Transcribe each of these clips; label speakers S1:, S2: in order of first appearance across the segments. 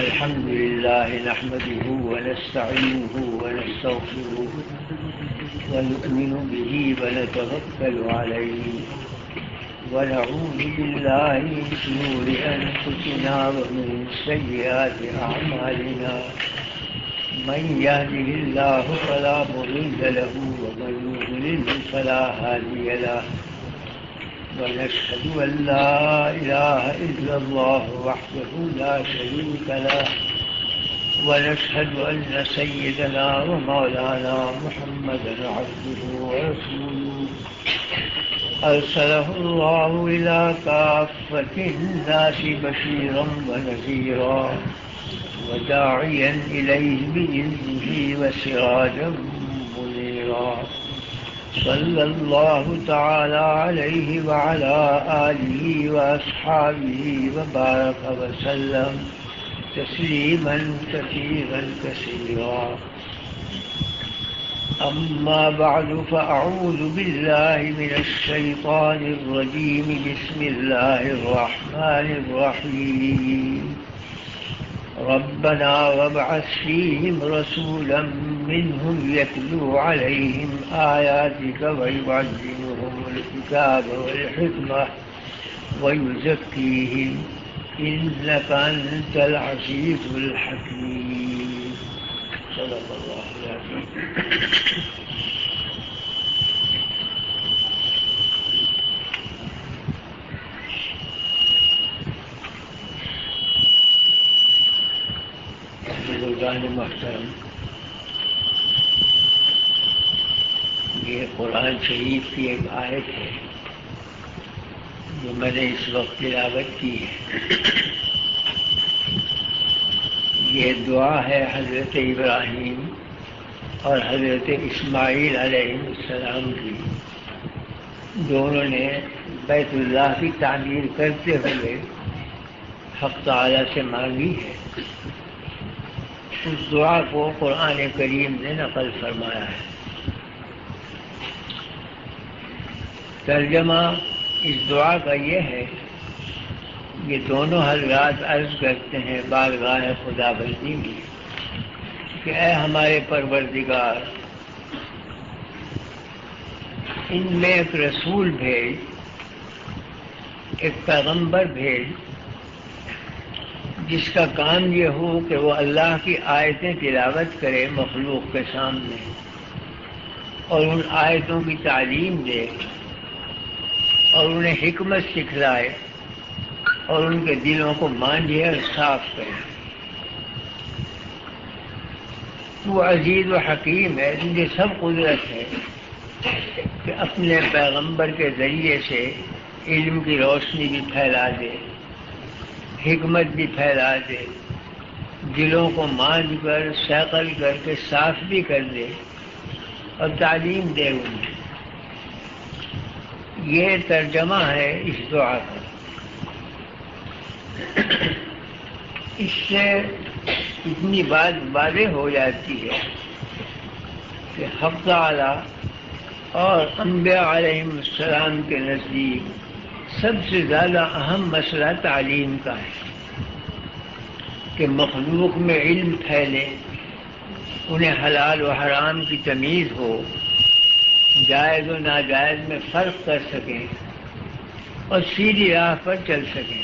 S1: الحمد لله نحمده ونستعينه ونستغفره ونؤمن به ونتوكل عليه ونعوذ بالله من شرور أنفسنا ومن سيئات أعمالنا من يهده الله فلا مضل له ومن يضلل فلا هادي له ونشهد أن لا إله إلا الله وحده لا شريك له ونشهد أن سيدنا ومولانا محمدا عبده ورسوله أرسله الله إلى كافة الناس بشيرا ونذيرا وداعيا إليه بإذنه وسراجا منيرا صلى الله تعالى عليه وعلى آله وأصحابه وبارك وسلم تسليما كثيرا كثيرا أما بعد فأعوذ بالله من الشيطان الرجيم بسم الله الرحمن الرحيم ربنا وابعث فيهم رسولا منهم يتلو عليهم آياتك ويعلمهم الكتاب والحكمة ويزكيهم إنك أنت العزيز الحكيم صدق الله العظيم. بزرگان محترم، یہ قرآن شریف کی ایک آیت ہے جو میں نے اس وقت تلاوت کی ہے. یہ دعا ہے حضرت ابراہیم اور حضرت اسماعیل علیہ السلام کی. دونوں نے بیت اللہ کی تعمیر کرتے ہوئے حق تعالی سے مانگی ہے. اس دعا کو قرآن کریم نے نقل فرمایا ہے. ترجمہ اس دعا کا یہ ہے، یہ دونوں حضرات عرض کرتے ہیں بارگاہ خدا بندی میں کہ اے ہمارے پروردگار، ان میں ایک رسول بھیج، ایک پیغمبر بھیج جس کا کام یہ ہو کہ وہ اللہ کی آیتیں تلاوت کرے مخلوق کے سامنے اور ان آیتوں کی تعلیم دے اور انہیں حکمت سکھلائے اور ان کے دلوں کو مانجھے اور صاف کرے. تو عزیز و حکیم ہے، تجھے سب قدرت ہے کہ اپنے پیغمبر کے ذریعے سے علم کی روشنی بھی پھیلا دے، حکمت بھی پھیلا دے، دلوں کو مانجھ کر سیقل کر کے صاف بھی کر دے اور تعلیم دے انہیں. یہ ترجمہ ہے اس دعا کا. اس سے اتنی بات واضح ہو جاتی ہے کہ حق تعالی اور انبیاء علیہ السلام کے نزدیک سب سے زیادہ اہم مسئلہ تعلیم کا ہے کہ مخلوق میں علم پھیلے، انہیں حلال و حرام کی تمیز ہو، جائز و ناجائز میں فرق کر سکیں اور سیدھی راہ پر چل سکیں.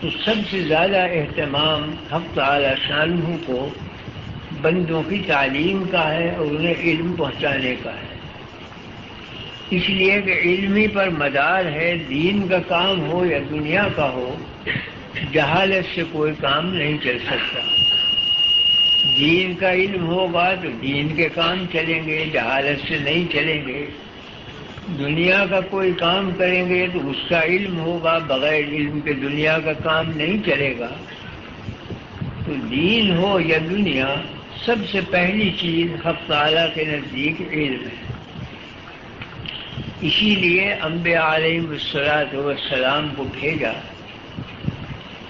S1: تو سب سے زیادہ اہتمام حق تعالی شانہ کو بندوں کی تعلیم کا ہے اور انہیں علم پہنچانے کا ہے. اس لیے کہ علمی پر مدار ہے، دین کا کام ہو یا دنیا کا ہو، جہالت سے کوئی کام نہیں چل سکتا. دین کا علم ہوگا تو دین کے کام چلیں گے، جہالت سے نہیں چلیں گے. دنیا کا کوئی کام کریں گے تو اس کا علم ہوگا، بغیر علم کے دنیا کا کام نہیں چلے گا. تو دین ہو یا دنیا، سب سے پہلی چیز حق تعالیٰ کے نزدیک علم ہے. اسی لیے انبیاء علیہ السلام کو بھیجا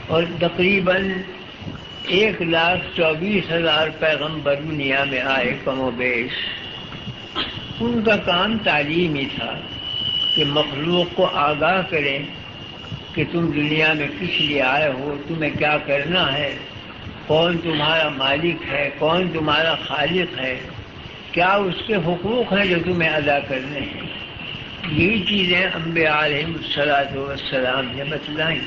S1: اور تقریباً 1,24,000 پیغمبر دنیا میں آئے کم و بیش. ان کا کام تعلیم ہی تھا کہ مخلوق کو آگاہ کریں کہ تم دنیا میں کس لیے آئے ہو، تمہیں کیا کرنا ہے، کون تمہارا مالک ہے، کون تمہارا خالق ہے، کیا اس کے حقوق ہیں جو تمہیں ادا کرنے ہیں۔ یہی چیزیں انبیاء علیہم السلام نے بتلائیں۔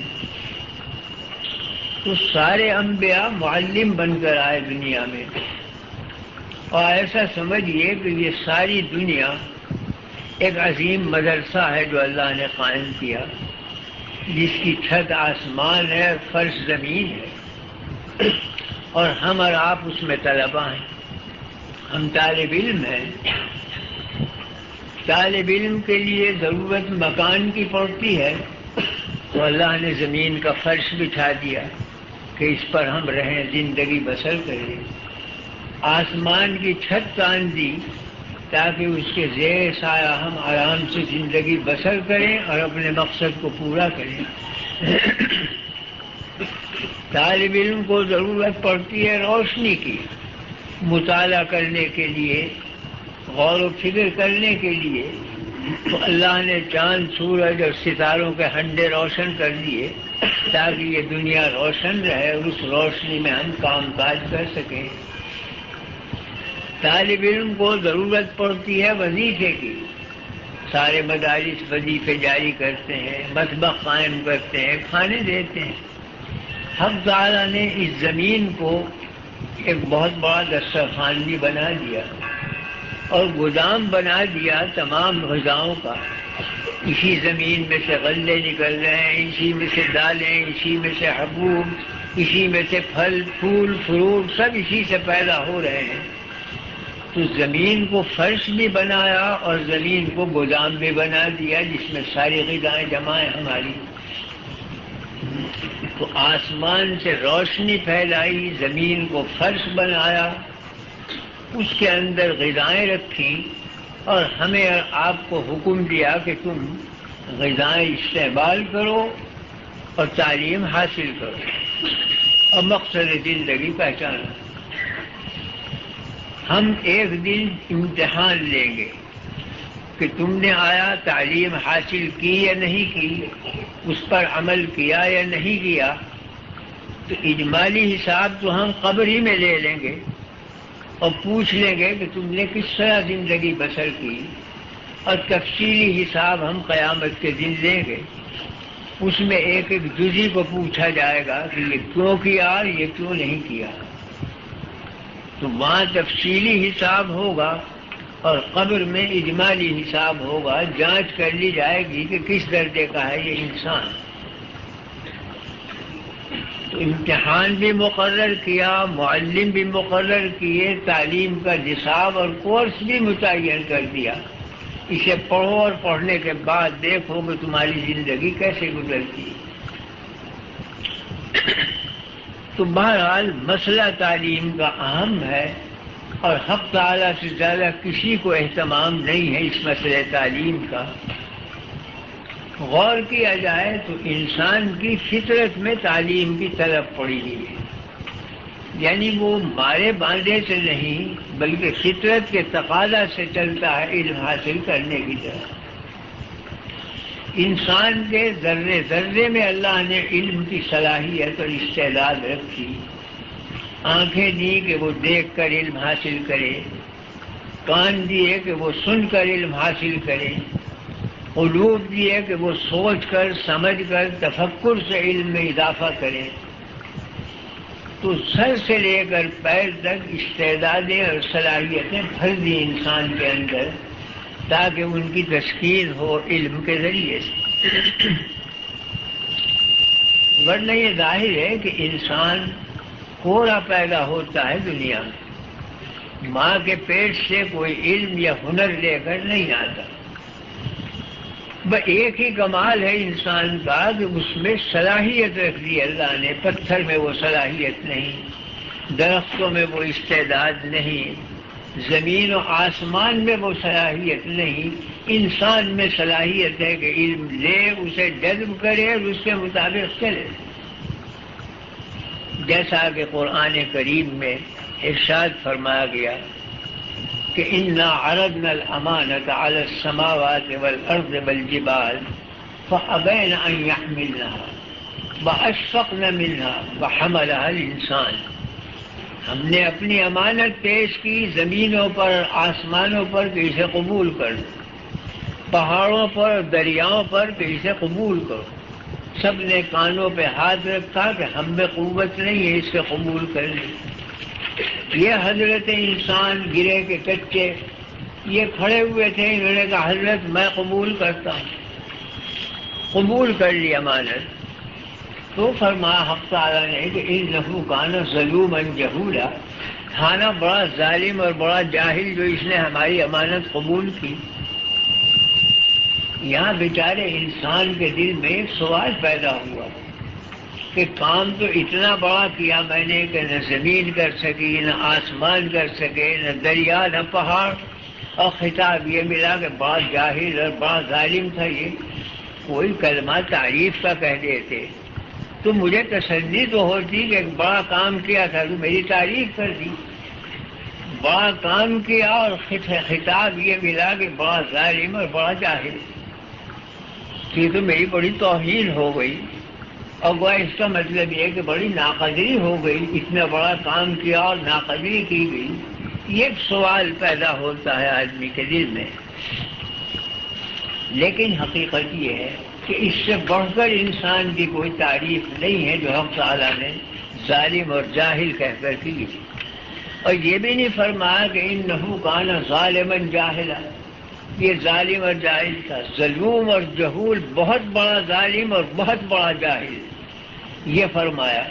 S1: تو سارے انبیاء معلم بن کر آئے دنیا میں، اور ایسا سمجھیے کہ یہ ساری دنیا ایک عظیم مدرسہ ہے جو اللہ نے قائم کیا، جس کی چھت آسمان ہے اور فرش زمین ہے، اور ہم اور آپ اس میں طلباء ہیں، ہم طالب علم ہیں۔ طالب علم کے لیے ضرورت مکان کی پڑتی ہے، تو اللہ نے زمین کا فرش بچھا دیا کہ اس پر ہم رہیں، زندگی بسر کریں۔ آسمان کی چھت تان دی تاکہ اس کے زیر سایہ ہم آرام سے زندگی بسر کریں اور اپنے مقصد کو پورا کریں۔ طالب علم کو ضرورت پڑتی ہے روشنی کی، مطالعہ کرنے کے لیے، غور و فکر کرنے کے لیے، تو اللہ نے چاند، سورج اور ستاروں کے ہنڈے روشن کر دیے تاکہ یہ دنیا روشن رہے اور اس روشنی میں ہم کام کاج کر سکیں۔ طالب علم کو ضرورت پڑتی ہے وظیفے کی، سارے مدارس وظیفے جاری کرتے ہیں، مطبخ قائم کرتے ہیں، کھانے دیتے ہیں۔ حق تعالیٰ نے اس زمین کو ایک بہت بڑا دسترخوان بھی بنا دیا اور گودام بنا دیا تمام غذاؤں کا۔ اسی زمین میں سے غلے نکل رہے ہیں، اسی میں سے دالیں، اسی میں سے حبوب، اسی میں سے پھل پھول فروٹ، سب اسی سے پیدا ہو رہے ہیں۔ تو زمین کو فرش بھی بنایا اور زمین کو گودام بھی بنا دیا جس میں ساری غذائیں جمع ہیں ہماری۔ تو آسمان سے روشنی پھیلائی، زمین کو فرش بنایا، اس کے اندر غذائیں رکھی، اور ہمیں اور آپ کو حکم دیا کہ تم غذائیں استعمال کرو اور تعلیم حاصل کرو اور مقصد زندگی پہچانو۔ ہم ایک دن امتحان لیں گے کہ تم نے آیا تعلیم حاصل کی یا نہیں کی، اس پر عمل کیا یا نہیں کیا۔ تو اجمالی حساب تو ہم قبر ہی میں لے لیں گے اور پوچھ لیں گے کہ تم نے کس طرح زندگی بسر کی، اور تفصیلی حساب ہم قیامت کے دن لیں گے۔ اس میں ایک ایک جزی کو پوچھا جائے گا کہ یہ کیوں کیا اور یہ کیوں نہیں کیا۔ تو وہاں تفصیلی حساب ہوگا اور قبر میں اجمالی حساب ہوگا، جانچ کر لی جائے گی کہ کس درجے کا ہے یہ انسان۔ تو امتحان بھی مقرر کیا، معلم بھی مقرر کیے، تعلیم کا نصاب اور کورس بھی متعین کر دیا۔ اسے پڑھو اور پڑھنے کے بعد دیکھو کہ تمہاری زندگی کیسے گزرتی۔ تو بہرحال مسئلہ تعلیم کا اہم ہے، اور حق تعالیٰ سے زیادہ کسی کو اہتمام نہیں ہے اس مسئلہ تعلیم کا۔ غور کیا جائے تو انسان کی فطرت میں تعلیم کی طلب پڑی ہوئی ہے، یعنی وہ مارے باندھے سے نہیں بلکہ فطرت کے تقاضا سے چلتا ہے علم حاصل کرنے کی طرف۔ انسان کے ذرے ذرے میں اللہ نے علم کی صلاحیت اور استعداد رکھی، آنکھیں دی کہ وہ دیکھ کر علم حاصل کرے، کان دیے کہ وہ سن کر علم حاصل کرے، قلوب دیے کہ وہ سوچ کر سمجھ کر تفکر سے علم میں اضافہ کرے۔ تو سر سے لے کر پیر تک استعدادیں اور صلاحیتیں بھر دی انسان کے اندر تاکہ ان کی تشکیل ہو علم کے ذریعے سے۔ ورنہ یہ ظاہر ہے کہ انسان کوڑا پیدا ہوتا ہے دنیا میں، ماں کے پیٹ سے کوئی علم یا ہنر لے کر نہیں آتا۔ بس ایک ہی کمال ہے انسان کا کہ اس میں صلاحیت رکھ دی اللہ نے۔ پتھر میں وہ صلاحیت نہیں، درختوں میں وہ استعداد نہیں، زمین و آسمان میں وہ صلاحیت نہیں، انسان میں صلاحیت ہے کہ علم لے، اسے جذب کرے اور اس کے مطابق چلے۔ جیسا کہ قرآن کریم میں ارشاد فرمایا گیا کہ اِنَّا عَرَضْنَا الْأَمَانَةَ عَلَى السَّمَاوَاتِ وَالْأَرْضِ وَالْجِبَالِ فأبين أن يحملنها وأشفقن منها وحملها الإنسان. ہم نے اپنی امانت پیش کی زمینوں پر آسمانوں پر کہ اسے قبول کر دو، پہاڑوں پر دریاؤں پر کہ اسے قبول کرو. سب نے کانوں پہ ہاتھ رکھا کہ ہم میں قوت نہیں ہے اس سے قبول کر لیں. یہ حضرت انسان گرے کے کچے یہ کھڑے ہوئے تھے، انہوں نے کہا حضرت میں قبول کرتا ہوں، قبول کر لی امانت. تو فرمایا حق تعالیٰ نے کہ انہ کان ظلوما جہولا، تھا نا بڑا ظالم اور بڑا جاہل جو اس نے ہماری امانت قبول کی. یہاں بیچارے انسان کے دل میں ایک سوال پیدا ہوا کہ کام تو اتنا بڑا کیا میں نے کہ نہ زمین کر سکی، نہ آسمان کر سکے، نہ دریا نہ پہاڑ، اور خطاب یہ ملا کہ بڑا جاہل اور بڑا ظالم تھا. یہ کوئی کلمہ تعریف کا کہہ دیتے تو مجھے تسلی تو ہوتی کہ ایک بڑا کام کیا تھا، تو میری تعریف کر دی. بڑا کام کیا اور خطاب یہ ملا کہ بڑا ظالم اور بڑا جاہل، یہ تو میری بڑی توہین ہو گئی. اور وہ اس کا مطلب یہ کہ بڑی ناقدری ہو گئی، اتنا بڑا کام کیا اور ناقدری کی گئی. یہ ایک سوال پیدا ہوتا ہے آدمی کے دل میں. لیکن حقیقت یہ ہے کہ اس سے بڑھ کر انسان کی کوئی تعریف نہیں ہے جو حق تعالیٰ نے ظالم اور جاہل کہہ کر کی. اور یہ بھی نہیں فرمایا کہ انہ کان ظالما جاہلا، یہ ظالم اور جاہل تھا. ظلوم اور جہول، بہت بڑا ظالم اور بہت بڑا جاہل، یہ فرمایا.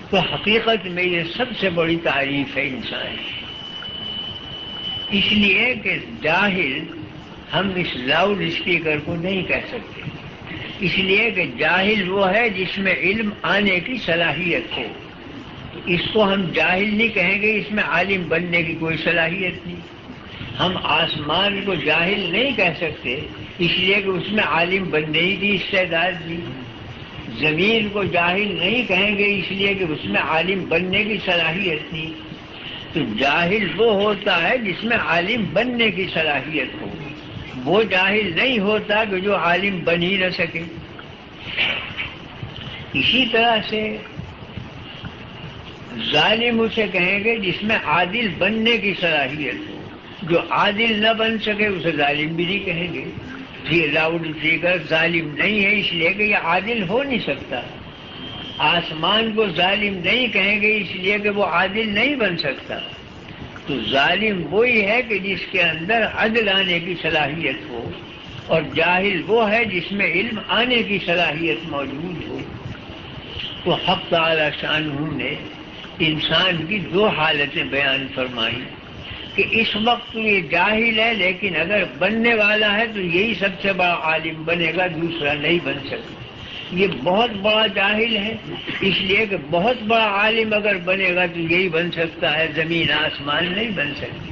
S1: تو حقیقت میں یہ سب سے بڑی تعریف ہے انسان. اس لیے کہ جاہل ہم اس لاؤڈ اسپیکر کو نہیں کہہ سکتے، اس لیے کہ جاہل وہ ہے جس میں علم آنے کی صلاحیت ہو. اس کو ہم جاہل نہیں کہیں گے، اس میں عالم بننے کی کوئی صلاحیت نہیں. ہم آسمان کو جاہل نہیں کہہ سکتے اس لیے کہ اس میں عالم بننے کی استعداد نہیں. زمین کو جاہل نہیں کہیں گے اس لیے کہ اس میں عالم بننے کی صلاحیت نہیں. تو جاہل وہ ہوتا ہے جس میں عالم بننے کی صلاحیت ہو، وہ جاہل نہیں ہوتا کہ جو عالم بن ہی نہ سکے. اسی طرح سے ظالم اسے کہیں گے جس میں عادل بننے کی صلاحیت ہو، جو عادل نہ بن سکے اسے ظالم بھی نہیں کہیں گے. یہ لاؤڈ اسپیکر ظالم نہیں ہے اس لیے کہ یہ عادل ہو نہیں سکتا. آسمان کو ظالم نہیں کہیں گے اس لیے کہ وہ عادل نہیں بن سکتا. تو ظالم وہی ہے کہ جس کے اندر عدل آنے کی صلاحیت ہو، اور جاہل وہ ہے جس میں علم آنے کی صلاحیت موجود ہو. تو حق تعالی شانہ نے انسان کی دو حالتیں بیان فرمائی کہ اس وقت یہ جاہل ہے، لیکن اگر بننے والا ہے تو یہی سب سے بڑا عالم بنے گا، دوسرا نہیں بن سکتا. یہ بہت بڑا جاہل ہے اس لیے کہ بہت بڑا عالم اگر بنے گا تو یہی بن سکتا ہے، زمین آسمان نہیں بن سکتی.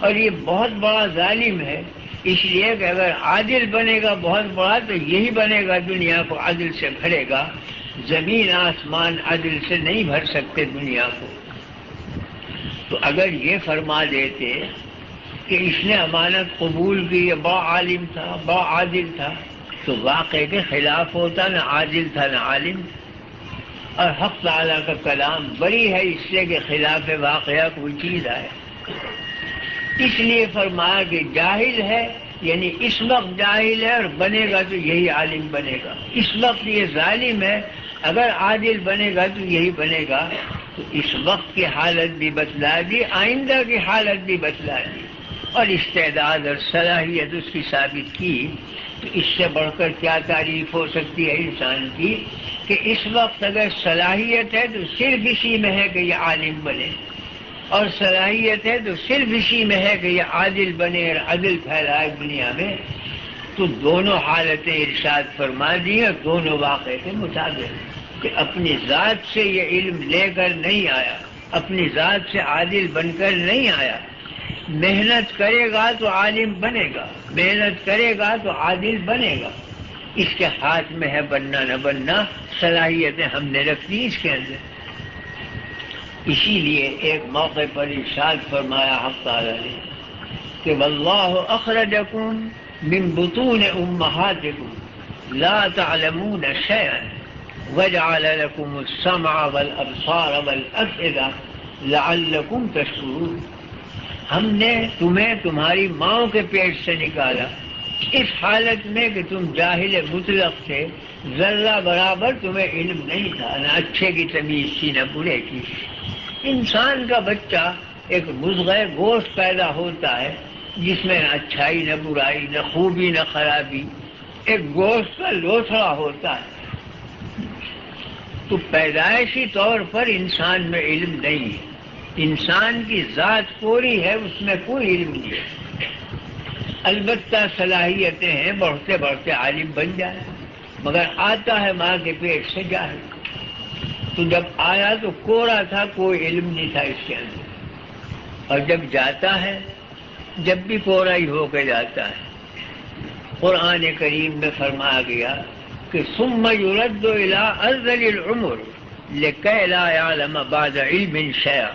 S1: اور یہ بہت بڑا ظالم ہے اس لیے کہ اگر عادل بنے گا بہت بڑا تو یہی بنے گا، دنیا کو عدل سے بھرے گا. زمین آسمان عدل سے نہیں بھر سکتے دنیا کو. تو اگر یہ فرما دیتے کہ اس نے امانت قبول کی، یہ بڑا عالم تھا، بڑا عادل تھا، تو واقعے کے خلاف ہوتا، نہ عادل تھا نہ عالم. اور حق تعالیٰ کا کلام بری ہے اس سے کہ خلاف واقعہ کوئی چیز آئے. اس لیے فرمایا کہ جاہل ہے، یعنی اس وقت جاہل ہے، اور بنے گا تو یہی عالم بنے گا. اس وقت یہ ظالم ہے، اگر عادل بنے گا تو یہی بنے گا. تو اس وقت کی حالت بھی بتلا دی، آئندہ کی حالت بھی بتلا دی، اور استعداد اور صلاحیت اس کی ثابت کی. تو اس سے بڑھ کر کیا تعریف ہو سکتی ہے انسان کی کہ اس وقت اگر صلاحیت ہے تو صرف اسی میں ہے کہ یہ عالم بنے، اور صلاحیت ہے تو صرف اسی میں ہے کہ یہ عادل بنے اور عدل پھیلائے دنیا میں. تو دونوں حالتیں ارشاد فرما دی اور دونوں واقعے کے مطابق کہ اپنی ذات سے یہ علم لے کر نہیں آیا، اپنی ذات سے عادل بن کر نہیں آیا. محنت کرے گا تو عالم بنے گا، محنت کرے گا تو عادل بنے گا. اس کے ہاتھ میں ہے بننا نہ بننا، صلاحیتیں ہم نے رکھ دی اس کے اندر. اسی لیے ایک موقع پر ارشاد فرمایا حق تعالی نے کہ واللہ اخرجکم من بطون امہاتکم لا تعلمون شیئا وجعل لكم السمع والابصار والافئدہ لعلکم تشکرون. ہم نے تمہیں تمہاری ماں کے پیٹ سے نکالا اس حالت میں کہ تم جاہل مطلق تھے، ذرہ برابر تمہیں علم نہیں تھا، نہ اچھے کی تمیز تھی نہ برے کی. انسان کا بچہ ایک مضغہ گوشت پیدا ہوتا ہے جس میں نہ اچھائی نہ برائی، نہ خوبی نہ خرابی، ایک گوشت کا لوتھڑا ہوتا ہے. تو پیدائشی طور پر انسان میں علم نہیں ہے، انسان کی ذات پوری ہے، اس میں کوئی علم نہیں ہے. البتہ صلاحیتیں ہیں، بڑھتے بڑھتے عالم بن جائے، مگر آتا ہے ماں کے پیٹ سے جاہل. تو جب آیا تو کوڑا تھا، کوئی علم نہیں تھا اس کے اندر، اور جب جاتا ہے جب بھی کوڑا ہی ہو کے جاتا ہے. قرآن کریم میں فرمایا گیا کہ ثم يرد الى ارذل العمر لكي لا يعلم بعد علم شيئا.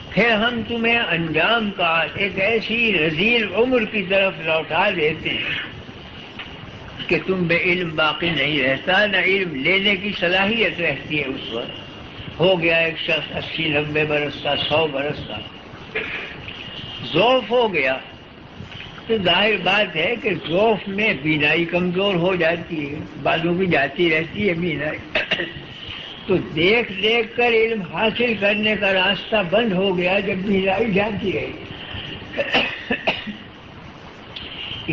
S1: پھر ہم تمہیں انجام کا ایک ایسی رذیل عمر کی طرف لوٹا دیتے ہیں کہ تم بے علم باقی نہیں رہتا، نہ علم لینے کی صلاحیت رہتی ہے. اس وقت ہو گیا ایک شخص 80-90 برس کا، 100 برس کا، ذوف ہو گیا، تو ظاہر بات ہے کہ ذوف میں بینائی کمزور ہو جاتی ہے، بالوں کی جاتی رہتی ہے بینائی. تو دیکھ دیکھ کر علم حاصل کرنے کا راستہ بند ہو گیا جب بینائی جاتی رہی.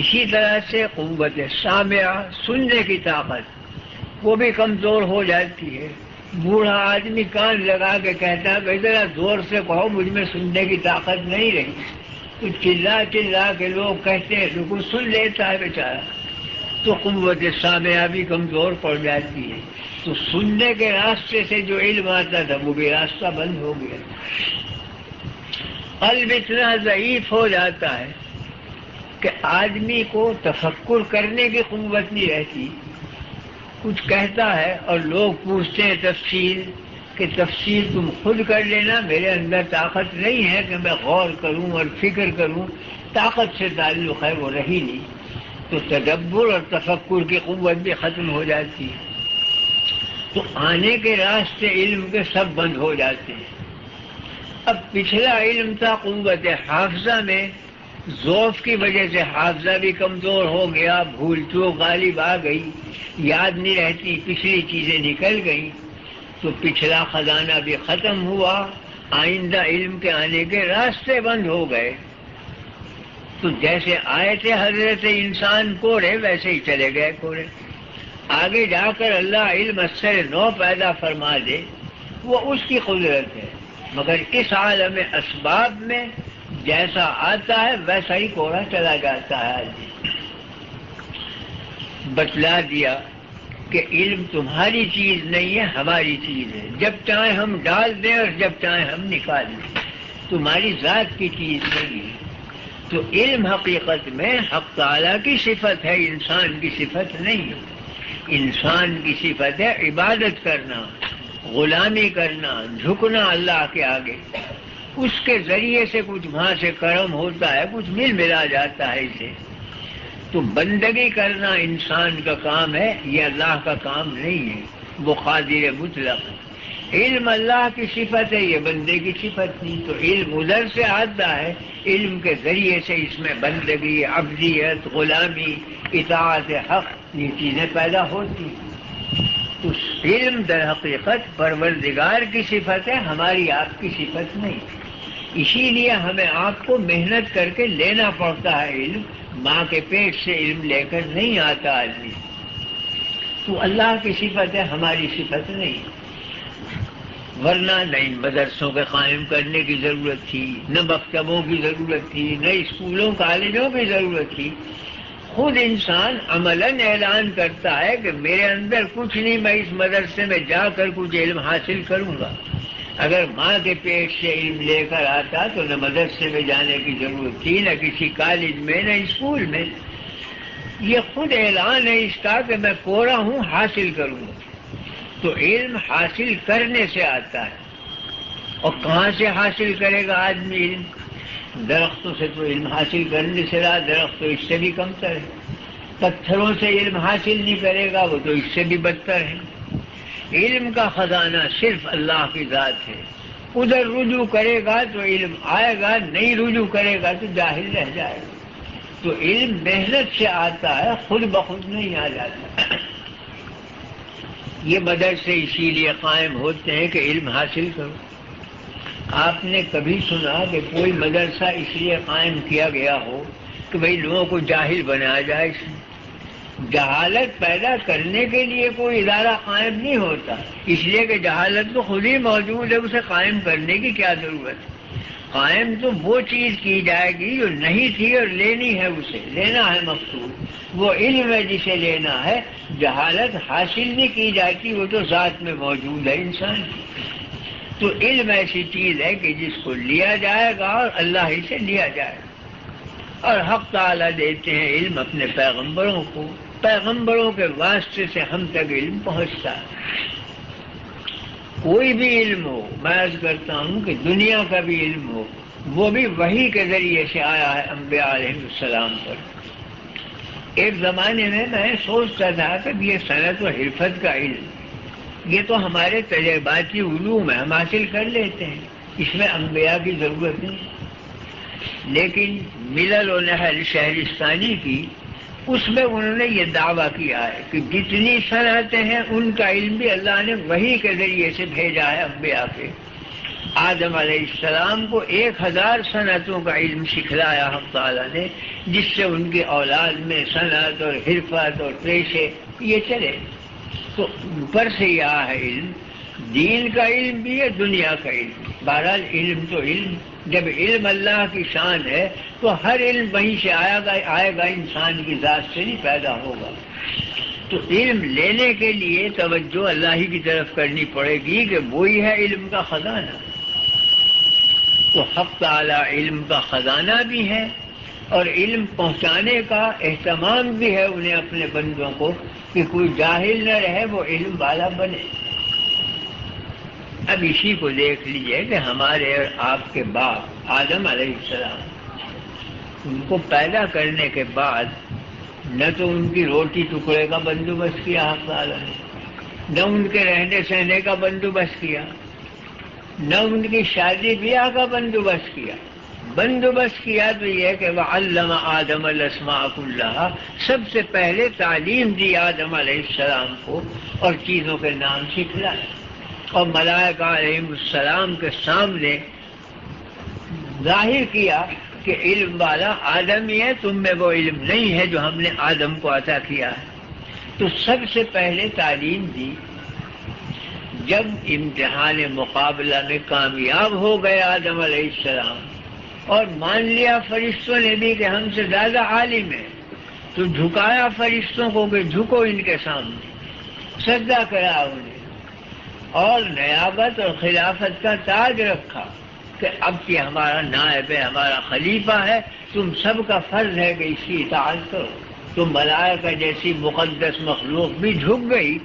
S1: اسی طرح سے قوت سامعہ، سننے کی طاقت، وہ بھی کمزور ہو جاتی ہے. بوڑھا آدمی کان لگا کے کہتا ہے کہ ذرا زور سے کہو، مجھ میں سننے کی طاقت نہیں رہی. تو چلا چلا کے لوگ کہتے ہیں تو کوئی سن لیتا ہے بیچارہ. تو قوت سامعہ بھی کمزور پڑ جاتی ہے. تو سننے کے راستے سے جو علم آتا تھا وہ بھی راستہ بند ہو گیا. قلب اتنا ضعیف ہو جاتا ہے کہ آدمی کو تفکر کرنے کی قوت نہیں رہتی. کچھ کہتا ہے اور لوگ پوچھتے ہیں تفسیر، کہ تفسیر تم خود کر لینا، میرے اندر طاقت نہیں ہے کہ میں غور کروں اور فکر کروں. طاقت سے تعلق ہے وہ رہی نہیں. تو تدبر اور تفکر کی قوت بھی ختم ہو جاتی ہے. تو آنے کے راستے علم کے سب بند ہو جاتے ہیں. اب پچھلا علم تھا قوت حافظہ میں، ذوف کی وجہ سے حافظہ بھی کمزور ہو گیا، بھول چوک غالب آ گئی، یاد نہیں رہتی، پچھلی چیزیں نکل گئیں. تو پچھلا خزانہ بھی ختم ہوا، آئندہ علم کے آنے کے راستے بند ہو گئے. تو جیسے آئے تھے حضرت انسان کوڑے، ویسے ہی چلے گئے کوڑے. آگے جا کر اللہ علم اثر نو پیدا فرما دے، وہ اس کی قدرت ہے. مگر اس عالم اسباب میں جیسا آتا ہے ویسا ہی کوڑا چلا جاتا ہے. بتلا دیا کہ علم تمہاری چیز نہیں ہے، ہماری چیز ہے. جب چاہے ہم ڈال دیں اور جب چاہے ہم نکال دیں، تمہاری ذات کی چیز نہیں ہے. تو علم حقیقت میں حق تعالیٰ کی صفت ہے، انسان کی صفت نہیں ہے. انسان کی صفت ہے عبادت کرنا، غلامی کرنا، جھکنا اللہ کے آگے. اس کے ذریعے سے کچھ وہاں سے کرم ہوتا ہے، کچھ مل ملا جاتا ہے اسے. تو بندگی کرنا انسان کا کام ہے، یہ اللہ کا کام نہیں ہے. وہ قادر مطلق ہے. علم اللہ کی صفت ہے، یہ بندے کی صفت نہیں. تو علم ادھر سے آتا ہے، علم کے ذریعے سے اس میں بندگی، عبدیت، غلامی، اطاعت حق، یہ چیزیں پیدا ہوتی ہیں. تو علم در حقیقت پروردگار کی صفت ہے، ہماری آپ کی صفت نہیں. اسی لیے ہمیں آپ کو محنت کر کے لینا پڑتا ہے علم. ماں کے پیٹ سے علم لے کر نہیں آتا آدمی. تو اللہ کی صفت ہے، ہماری صفت نہیں. ورنہ نہ ان مدرسوں کے قائم کرنے کی ضرورت تھی، نہ مکتبوں کی ضرورت تھی، نہ اسکولوں کالجوں کی ضرورت تھی. خود انسان عملاً اعلان کرتا ہے کہ میرے اندر کچھ نہیں، میں اس مدرسے میں جا کر کچھ علم حاصل کروں گا. اگر ماں کے پیٹ سے علم لے کر آتا تو نہ مدرسے میں جانے کی ضرورت تھی، نہ کسی کالج میں، نہ اسکول میں. یہ خود اعلان ہے اس کا کہ میں کوڑا ہوں، حاصل کروں گا. تو علم حاصل کرنے سے آتا ہے. اور کہاں سے حاصل کرے گا آدمی علم؟ درختوں سے تو علم حاصل کرنے سے رہا، درخت تو اس سے بھی کمتر ہے. پتھروں سے علم حاصل نہیں کرے گا وہ تو اس سے بھی بدتر ہے. علم کا خزانہ صرف اللہ کی ذات ہے. ادھر رجوع کرے گا تو علم آئے گا، نہیں رجوع کرے گا تو جاہل رہ جائے گا. تو علم محنت سے آتا ہے، خود بخود نہیں آ جاتا. یہ مدرسے اسی لیے قائم ہوتے ہیں کہ علم حاصل کرو. آپ نے کبھی سنا کہ کوئی مدرسہ اس لیے قائم کیا گیا ہو کہ بھئی لوگوں کو جاہل بنایا جائے؟ اس میں جہالت پیدا کرنے کے لیے کوئی ادارہ قائم نہیں ہوتا، اس لیے کہ جہالت تو خود ہی موجود ہے، اسے قائم کرنے کی کیا ضرورت ہے؟ قائم تو وہ چیز کی جائے گی جو نہیں تھی اور لینی ہے، اسے لینا ہے مقصود، وہ علم ہے جسے لینا ہے. جہالت حاصل نہیں کی جاتی، وہ تو ذات میں موجود ہے انسان کی. تو علم ایسی چیز ہے کہ جس کو لیا جائے گا اور اللہ ہی سے لیا جائے گا. اور حق تعالیٰ دیتے ہیں علم اپنے پیغمبروں کو، پیغمبروں کے واسطے سے ہم تک علم پہنچتا ہے. کوئی بھی علم ہو، میں عرض کرتا ہوں کہ دنیا کا بھی علم ہو، وہ بھی وحی کے ذریعے سے آیا ہے انبیاء علیہ السلام پر. ایک زمانے میں سوچتا تھا کہ یہ صنعت و حرفت کا علم یہ تو ہمارے تجرباتی علوم ہے، ہم حاصل کر لیتے ہیں، اس میں انبیاء کی ضرورت نہیں. لیکن ملل و نحل شہرستانی کی، اس میں انہوں نے یہ دعویٰ کیا ہے کہ جتنی صنعتیں ہیں ان کا علم بھی اللہ نے وحی کے ذریعے سے بھیجا ہے انبیاء پہ. آدم علیہ السلام کو 1000 صنعتوں کا علم سکھلایا حق تعالیٰ نے، جس سے ان کی اولاد میں صنعت اور حرفت اور پیشے یہ چلے. تو اوپر سے یہ ہے علم، دین کا علم بھی ہے، دنیا کا علم. بہرحال علم تو علم، جب علم اللہ کی شان ہے تو ہر علم وہیں سے آئے گا، انسان کی ذات سے نہیں پیدا ہوگا. تو علم لینے کے لیے توجہ اللہ ہی کی طرف کرنی پڑے گی کہ وہی ہے علم کا خزانہ. تو حق تعالی علم کا خزانہ بھی ہے اور علم پہنچانے کا اہتمام بھی ہے انہیں اپنے بندوں کو کہ کوئی جاہل نہ رہے، وہ علم والا بنے. اب اسی کو دیکھ لیجئے کہ ہمارے اور آپ کے باپ آدم علیہ السلام، ان کو پیدا کرنے کے بعد نہ تو ان کی روٹی ٹکڑے کا بندوبست کیا حق تعالیٰ نے، نہ ان کے رہنے سہنے کا بندوبست کیا، نہ ان کی شادی بیاہ کا بندوبست کیا. بندوبست کیا تو یہ کہ وَعَلَّمَ آدَمَ الْأَسْمَاءَ كُلَّهَا، سب سے پہلے تعلیم دی آدم علیہ السلام کو اور چیزوں کے نام سکھلائے. اور ملائکہ علیہ السلام کے سامنے ظاہر کیا کہ علم والا آدم ہی ہے، تم میں وہ علم نہیں ہے جو ہم نے آدم کو عطا کیا ہے. تو سب سے پہلے تعلیم دی. جب امتحان مقابلہ میں کامیاب ہو گئے آدم علیہ السلام اور مان لیا فرشتوں نے بھی کہ ہم سے زیادہ عالم ہے، تو جھکایا فرشتوں کو کہ جھکو ان کے سامنے، سجدہ کرا انہیں اور نیابت اور خلافت کا تاج رکھا کہ اب یہ ہمارا نائب ہے، ہمارا خلیفہ ہے، تم سب کا فرض ہے کہ اس کی اطاعت کرو. تو ملائکہ جیسی مقدس مخلوق بھی جھک گئی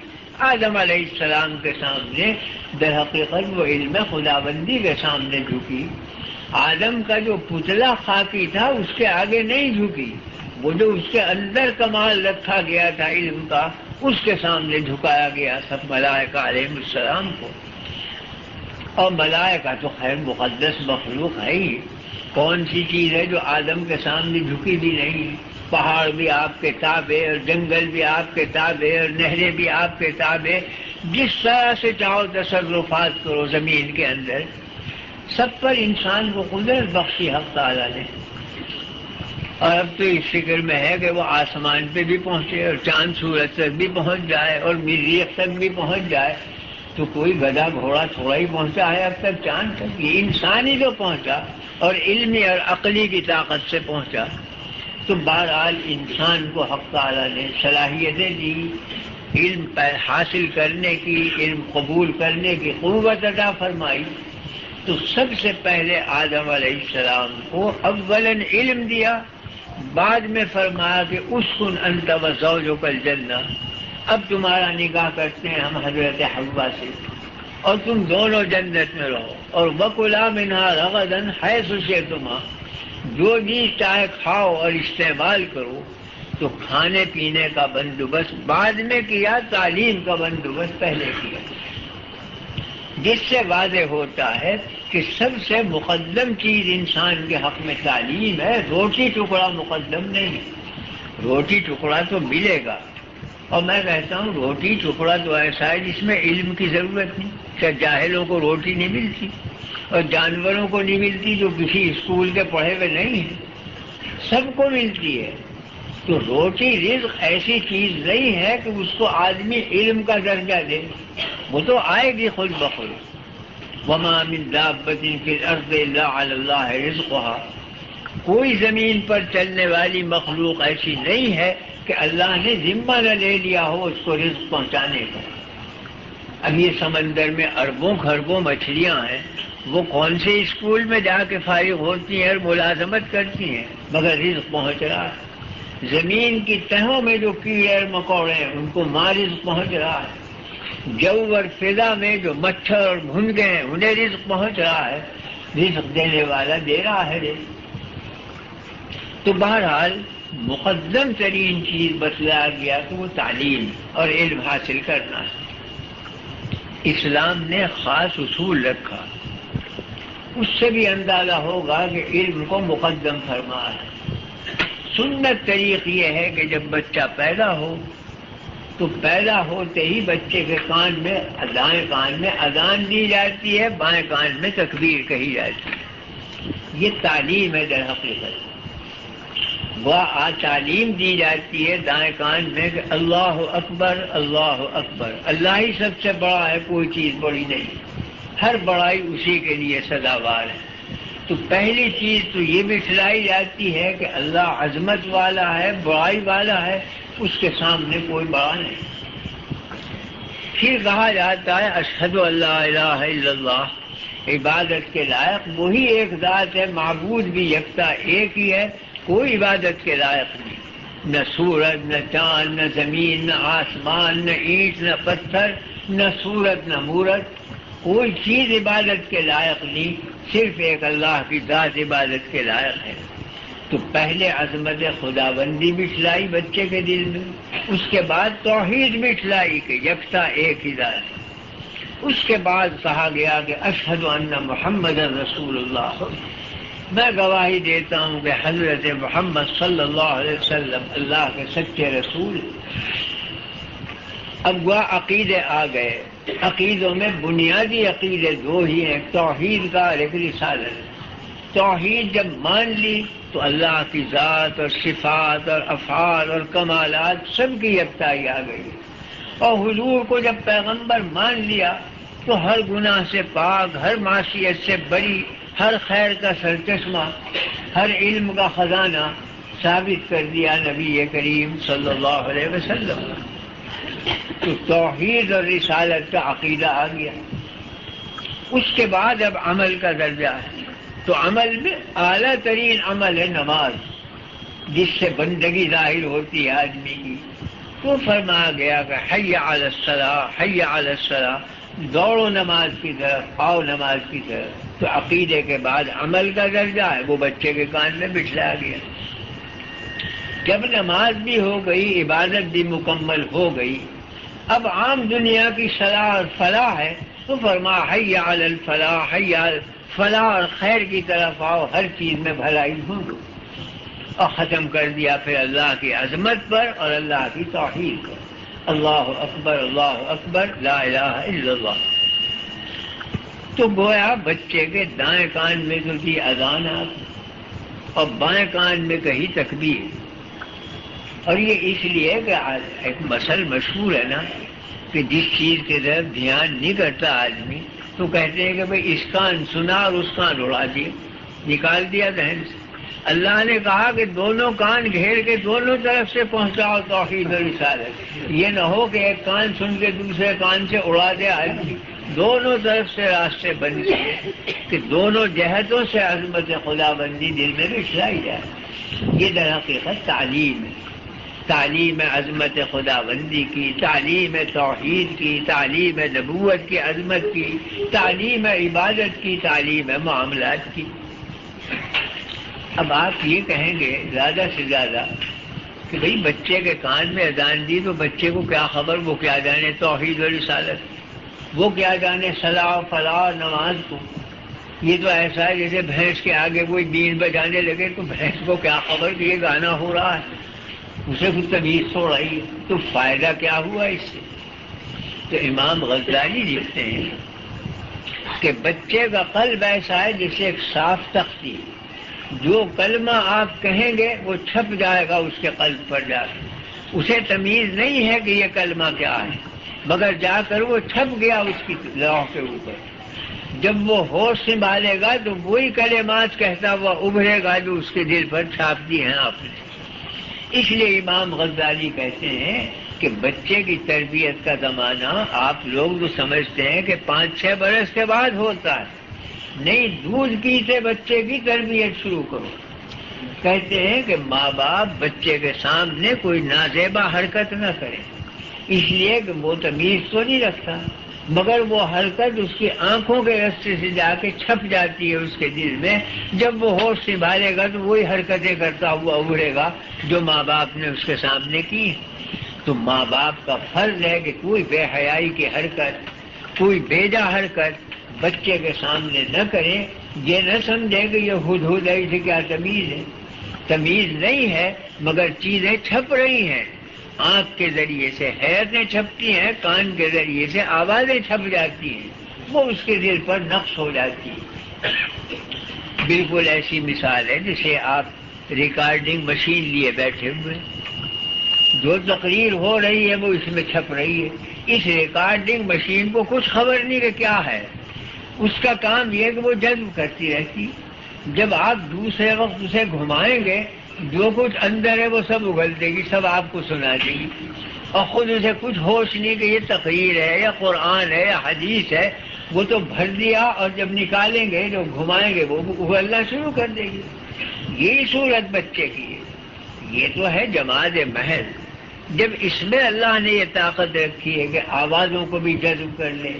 S1: آدم علیہ السلام کے سامنے. در حقیقت وہ علم خداوندی کے سامنے جھکی. آدم کا جو پتلا خاکی تھا اس کے آگے نہیں جھکی، وہ جو اس کے اندر کمال رکھا گیا تھا علم کا اس کے سامنے جھکایا گیا سب ملائکہ علیہ السلام کو. اور ملائکہ تو خیر مقدس مخلوق ہے ہی، کون سی چیز ہے جو آدم کے سامنے جھکی بھی نہیں؟ پہاڑ بھی آپ کے تابع اور جنگل بھی آپ کے تابع اور نہریں بھی آپ کے تابع، جس طرح سے چاہو تصرفات کرو زمین کے اندر، سب پر انسان کو قدرت بخشی حق تعالیٰ نے. اور اب تو اس فکر میں ہے کہ وہ آسمان پہ بھی پہنچے اور چاند سورج تک بھی پہنچ جائے اور مریخ تک بھی پہنچ جائے. تو کوئی گدھا گھوڑا تھوڑا ہی پہنچا ہے اب تک چاند تک، یہ انسان ہی جو پہنچا اور علمی اور عقلی کی طاقت سے پہنچا. تو بہرحال انسان کو حق تعالیٰ نے صلاحیتیں دی، علم حاصل کرنے کی، علم قبول کرنے کی قوت عطا فرمائی. تو سب سے پہلے آدم علیہ السلام کو اولاً علم دیا، بعد میں فرمایا کہ اسکن انت وزوجک الجنہ، اب تمہارا نکاح کرتے ہیں ہم حضرت حوا سے اور تم دونوں جنت میں رہو. اور وکلا منہا رغدا حیث شئتما، جو چیز چاہے کھاؤ اور استعمال کرو، تو کھانے پینے کا بندوبست بعد میں کیا، تعلیم کا بندوبست پہلے کیا، جس سے واضح ہوتا ہے کہ سب سے مقدم چیز انسان کے حق میں تعلیم ہے، روٹی ٹکڑا مقدم نہیں۔ روٹی ٹکڑا تو ملے گا، اور میں کہتا ہوں روٹی ٹکڑا تو ایسا ہے جس میں علم کی ضرورت نہیں۔ کیا جاہلوں کو روٹی نہیں ملتی اور جانوروں کو نہیں ملتی جو کسی اسکول کے پڑھے ہوئے نہیں ہیں؟ سب کو ملتی ہے۔ تو روٹی رزق ایسی چیز نہیں ہے کہ اس کو آدمی علم کا درجہ دے، وہ تو آئے گی خود بخود۔ وما من دابۃ فی الارض الا علی اللہ رزقها، کوئی زمین پر چلنے والی مخلوق ایسی نہیں ہے کہ اللہ نے ذمہ نہ لے لیا ہو اس کو رزق پہنچانے کا۔ اب یہ سمندر میں اربوں خربوں مچھلیاں ہیں، وہ کون سے اسکول میں جا کے فارغ ہوتی ہیں اور ملازمت کرتی ہیں، مگر رزق پہنچ رہا ہے۔ زمین کی تہوں میں جو کیڑے اور مکوڑے ہیں ان کو ماں رزق پہنچ رہا ہے۔ جو اور فضا میں جو مچھر اور بھنگے ہیں انہیں رزق پہنچ رہا ہے۔ رزق دینے والا دے رہا ہے رزق۔ تو بہرحال مقدم ترین چیز بتلایا گیا کہ وہ تعلیم اور علم حاصل کرنا ہے۔ اسلام نے خاص اصول رکھا، اس سے بھی اندازہ ہوگا کہ علم کو مقدم فرما ہے۔ سنت طریق یہ ہے کہ جب بچہ پیدا ہو تو پیدا ہوتے ہی بچے کے کان میں، دائیں کان میں اذان دی جاتی ہے، بائیں کان میں تکبیر کہی جاتی ہے۔ یہ تعلیم ہے در حقیقت۔ وہ تعلیم دی جاتی ہے دائیں کان میں کہ اللہ اکبر اللہ اکبر، اللہ ہی سب سے بڑا ہے، کوئی چیز بڑی نہیں، ہر بڑائی اسی کے لیے سزاوار ہے۔ تو پہلی چیز تو یہ بتلائی جاتی ہے کہ اللہ عظمت والا ہے، بڑائی والا ہے، اس کے سامنے کوئی بڑا نہیں۔ پھر کہا جاتا ہے اشہد ان لا الہ الا اللہ، عبادت کے لائق وہی ایک ذات ہے، معبود بھی یکتا ایک ہی ہے، کوئی عبادت کے لائق نہیں، نہ سورج نہ چاند نہ زمین نہ آسمان نہ اینٹ نہ پتھر نہ صورت نہ مورت، کوئی چیز عبادت کے لائق نہیں، صرف ایک اللہ کی ذات عبادت کے لائق ہے۔ تو پہلے عظمت خداوندی بٹھلائی بچے کے دل میں، اس کے بعد توحید بٹھلائی کہ یکتا ایک ہی ذات ہے۔ اس کے بعد کہا گیا کہ اشہد ان محمد رسول اللہ، میں گواہی دیتا ہوں کہ حضرت محمد صلی اللہ علیہ وسلم اللہ کے سچے رسول۔ اب وہ عقیدے آ گئے، عقیدوں میں بنیادی عقیدے دو ہی ہیں، توحید کا اور ایک رسالت۔ توحید جب مان لی تو اللہ کی ذات اور صفات اور افعال اور کمالات سب کی یکتائی آ گئی، اور حضور کو جب پیغمبر مان لیا تو ہر گناہ سے پاک، ہر معصیت سے بری، ہر خیر کا سرچشمہ، ہر علم کا خزانہ ثابت کر دیا نبی کریم صلی اللہ علیہ وسلم۔ تو توحید اور رسالت کا عقیدہ آ گیا۔ اس کے بعد اب عمل کا درجہ ہے، تو عمل میں اعلیٰ ترین عمل ہے نماز، جس سے بندگی ظاہر ہوتی ہے آدمی کی۔ تو فرمایا گیا کہ حی علی الصلاۃ حی علی الصلاۃ، دوڑو نماز کی طرف، آؤ نماز کی طرف۔ تو عقیدے کے بعد عمل کا درجہ ہے، وہ بچے کے کان میں بٹھلایا گیا۔ جب نماز بھی ہو گئی، عبادت بھی مکمل ہو گئی، اب عام دنیا کی صلاح اور فلاح ہے، تو فرما حی علی الفلاح حی علی فلاح، اور خیر کی طرف آؤ، ہر چیز میں بھلائی ڈھونڈو۔ اور ختم کر دیا پھر اللہ کی عظمت پر اور اللہ کی توحید پر، اللہ اکبر لا الہ الا اللہ۔ تو گویا بچے کے دائیں کان میں تو دی اذان اور بائیں کان میں کہی تکبیر۔ اور یہ اس لیے کہ ایک مثل مشہور ہے نا کہ جس چیز کی طرف دھیان نہیں کرتا آدمی تو کہتے ہیں کہ بھئی اس کان سنا اور اس کان اڑا دیا، نکال دیا ذہن سے۔ اللہ نے کہا کہ دونوں کان گھیر کے دونوں طرف سے پہنچاؤ توحید اور رسالت، یہ نہ ہو کہ ایک کان سن کے دوسرے کان سے اڑا دے آدمی، دونوں طرف سے راستے بند کیے کہ دونوں جہتوں سے عظمت خدا بندی دل میں بٹھلائی جائے۔ یہ در حقیقت تعلیم ہے، تعلیم عظمت خدا بندی کی، تعلیم توحید کی، تعلیم نبوت کی عظمت کی، تعلیم عبادت کی، تعلیم معاملات کی۔ اب آپ یہ کہیں گے زیادہ سے زیادہ کہ بھئی بچے کے کان میں اذان دی تو بچے کو کیا خبر، وہ کیا جانے توحید و رسالت، وہ کیا جانے صلاح و فلاح نماز کو. یہ تو ایسا ہے جیسے بھینس کے آگے کوئی بین بجانے لگے تو بھینس کو کیا خبر کہ یہ گانا ہو رہا ہے، اسے کچھ تمیز تو رہی ہے، تو فائدہ کیا ہوا اس سے؟ تو امام غزالی لکھتے ہیں کہ بچے کا قلب ایسا ہے جیسے ایک صاف تختی، جو کلمہ آپ کہیں گے وہ چھپ جائے گا اس کے قلب پر جا کے، اسے تمیز نہیں ہے کہ یہ کلمہ کیا ہے، مگر جا کر وہ چھپ گیا اس کی لوح کے اوپر. جب وہ ہوش سنبھالے گا تو وہی کلمات کہتا ہوا ابھرے گا جو اس کے دل پر چھاپ دی ہیں آپ نے. اس لیے امام غزالی کہتے ہیں کہ بچے کی تربیت کا زمانہ آپ لوگ تو سمجھتے ہیں کہ 5-6 برس کے بعد ہوتا ہے، نہیں، دودھ پیتے بچے کی تربیت شروع کرو. کہتے ہیں کہ ماں باپ بچے کے سامنے کوئی نازیبا حرکت نہ کرے، اس لیے کہ وہ تمیز تو نہیں رکھتا، مگر وہ حرکت اس کی آنکھوں کے رستے سے جا کے چھپ جاتی ہے اس کے دل میں. جب وہ ہوش سنبھالے گا تو وہی حرکتیں کرتا ہوا ابھرے گا جو ماں باپ نے اس کے سامنے کی. تو ماں باپ کا فرض ہے کہ کوئی بے حیائی کی حرکت، کوئی بیجا حرکت بچے کے سامنے نہ کرے. یہ نہ سمجھے کہ یہ ہدہد ہے، اسے کیا تمیز ہے، تمیز نہیں ہے، مگر چیزیں چھپ رہی ہیں. آنکھ کے ذریعے سے حیرتیں چھپتی ہیں، کان کے ذریعے سے آوازیں چھپ جاتی ہیں، وہ اس کے دل پر نقش ہو جاتی ہے. بالکل ایسی مثال ہے جسے آپ ریکارڈنگ مشین لیے بیٹھے ہوئے، جو تقریر ہو رہی ہے وہ اس میں چھپ رہی ہے. اس ریکارڈنگ مشین کو کچھ خبر نہیں کہ کیا ہے، اس کا کام یہ کہ وہ جذب کرتی رہتی. جب آپ دوسرے وقت اسے گھمائیں گے جو کچھ اندر ہے وہ سب اگل دے گی، سب آپ کو سنا دے گی، اور خود اسے کچھ ہوش نہیں کہ یہ تقریر ہے یا قرآن ہے یا حدیث ہے. وہ تو بھر دیا، اور جب نکالیں گے جو گھمائیں گے وہ اگلنا شروع کر دے گی. یہی صورت بچے کی ہے. یہ تو ہے جماعت محض. جب اس میں اللہ نے یہ طاقت رکھی ہے کہ آوازوں کو بھی جذب کر لے،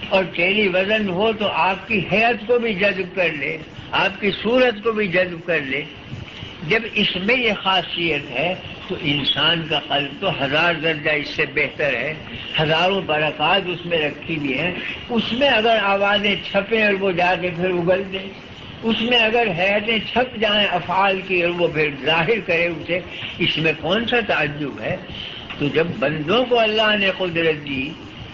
S1: اور ٹیلی ویژن ہو تو آپ کی حیت کو بھی جذب کر لے، آپ کی صورت کو بھی جذب کر لے، جب اس میں یہ خاصیت ہے تو انسان کا قلب تو 1000 درجہ اس سے بہتر ہے. ہزاروں برکات اس میں رکھی ہوئی ہیں. اس میں اگر آوازیں چھپیں اور وہ جا کے پھر اگل دیں، اس میں اگر حیاتیں چھپ جائیں افعال کی اور وہ پھر ظاہر کرے اسے، اس میں کون سا تعجب ہے؟ تو جب بندوں کو اللہ نے قدرت دی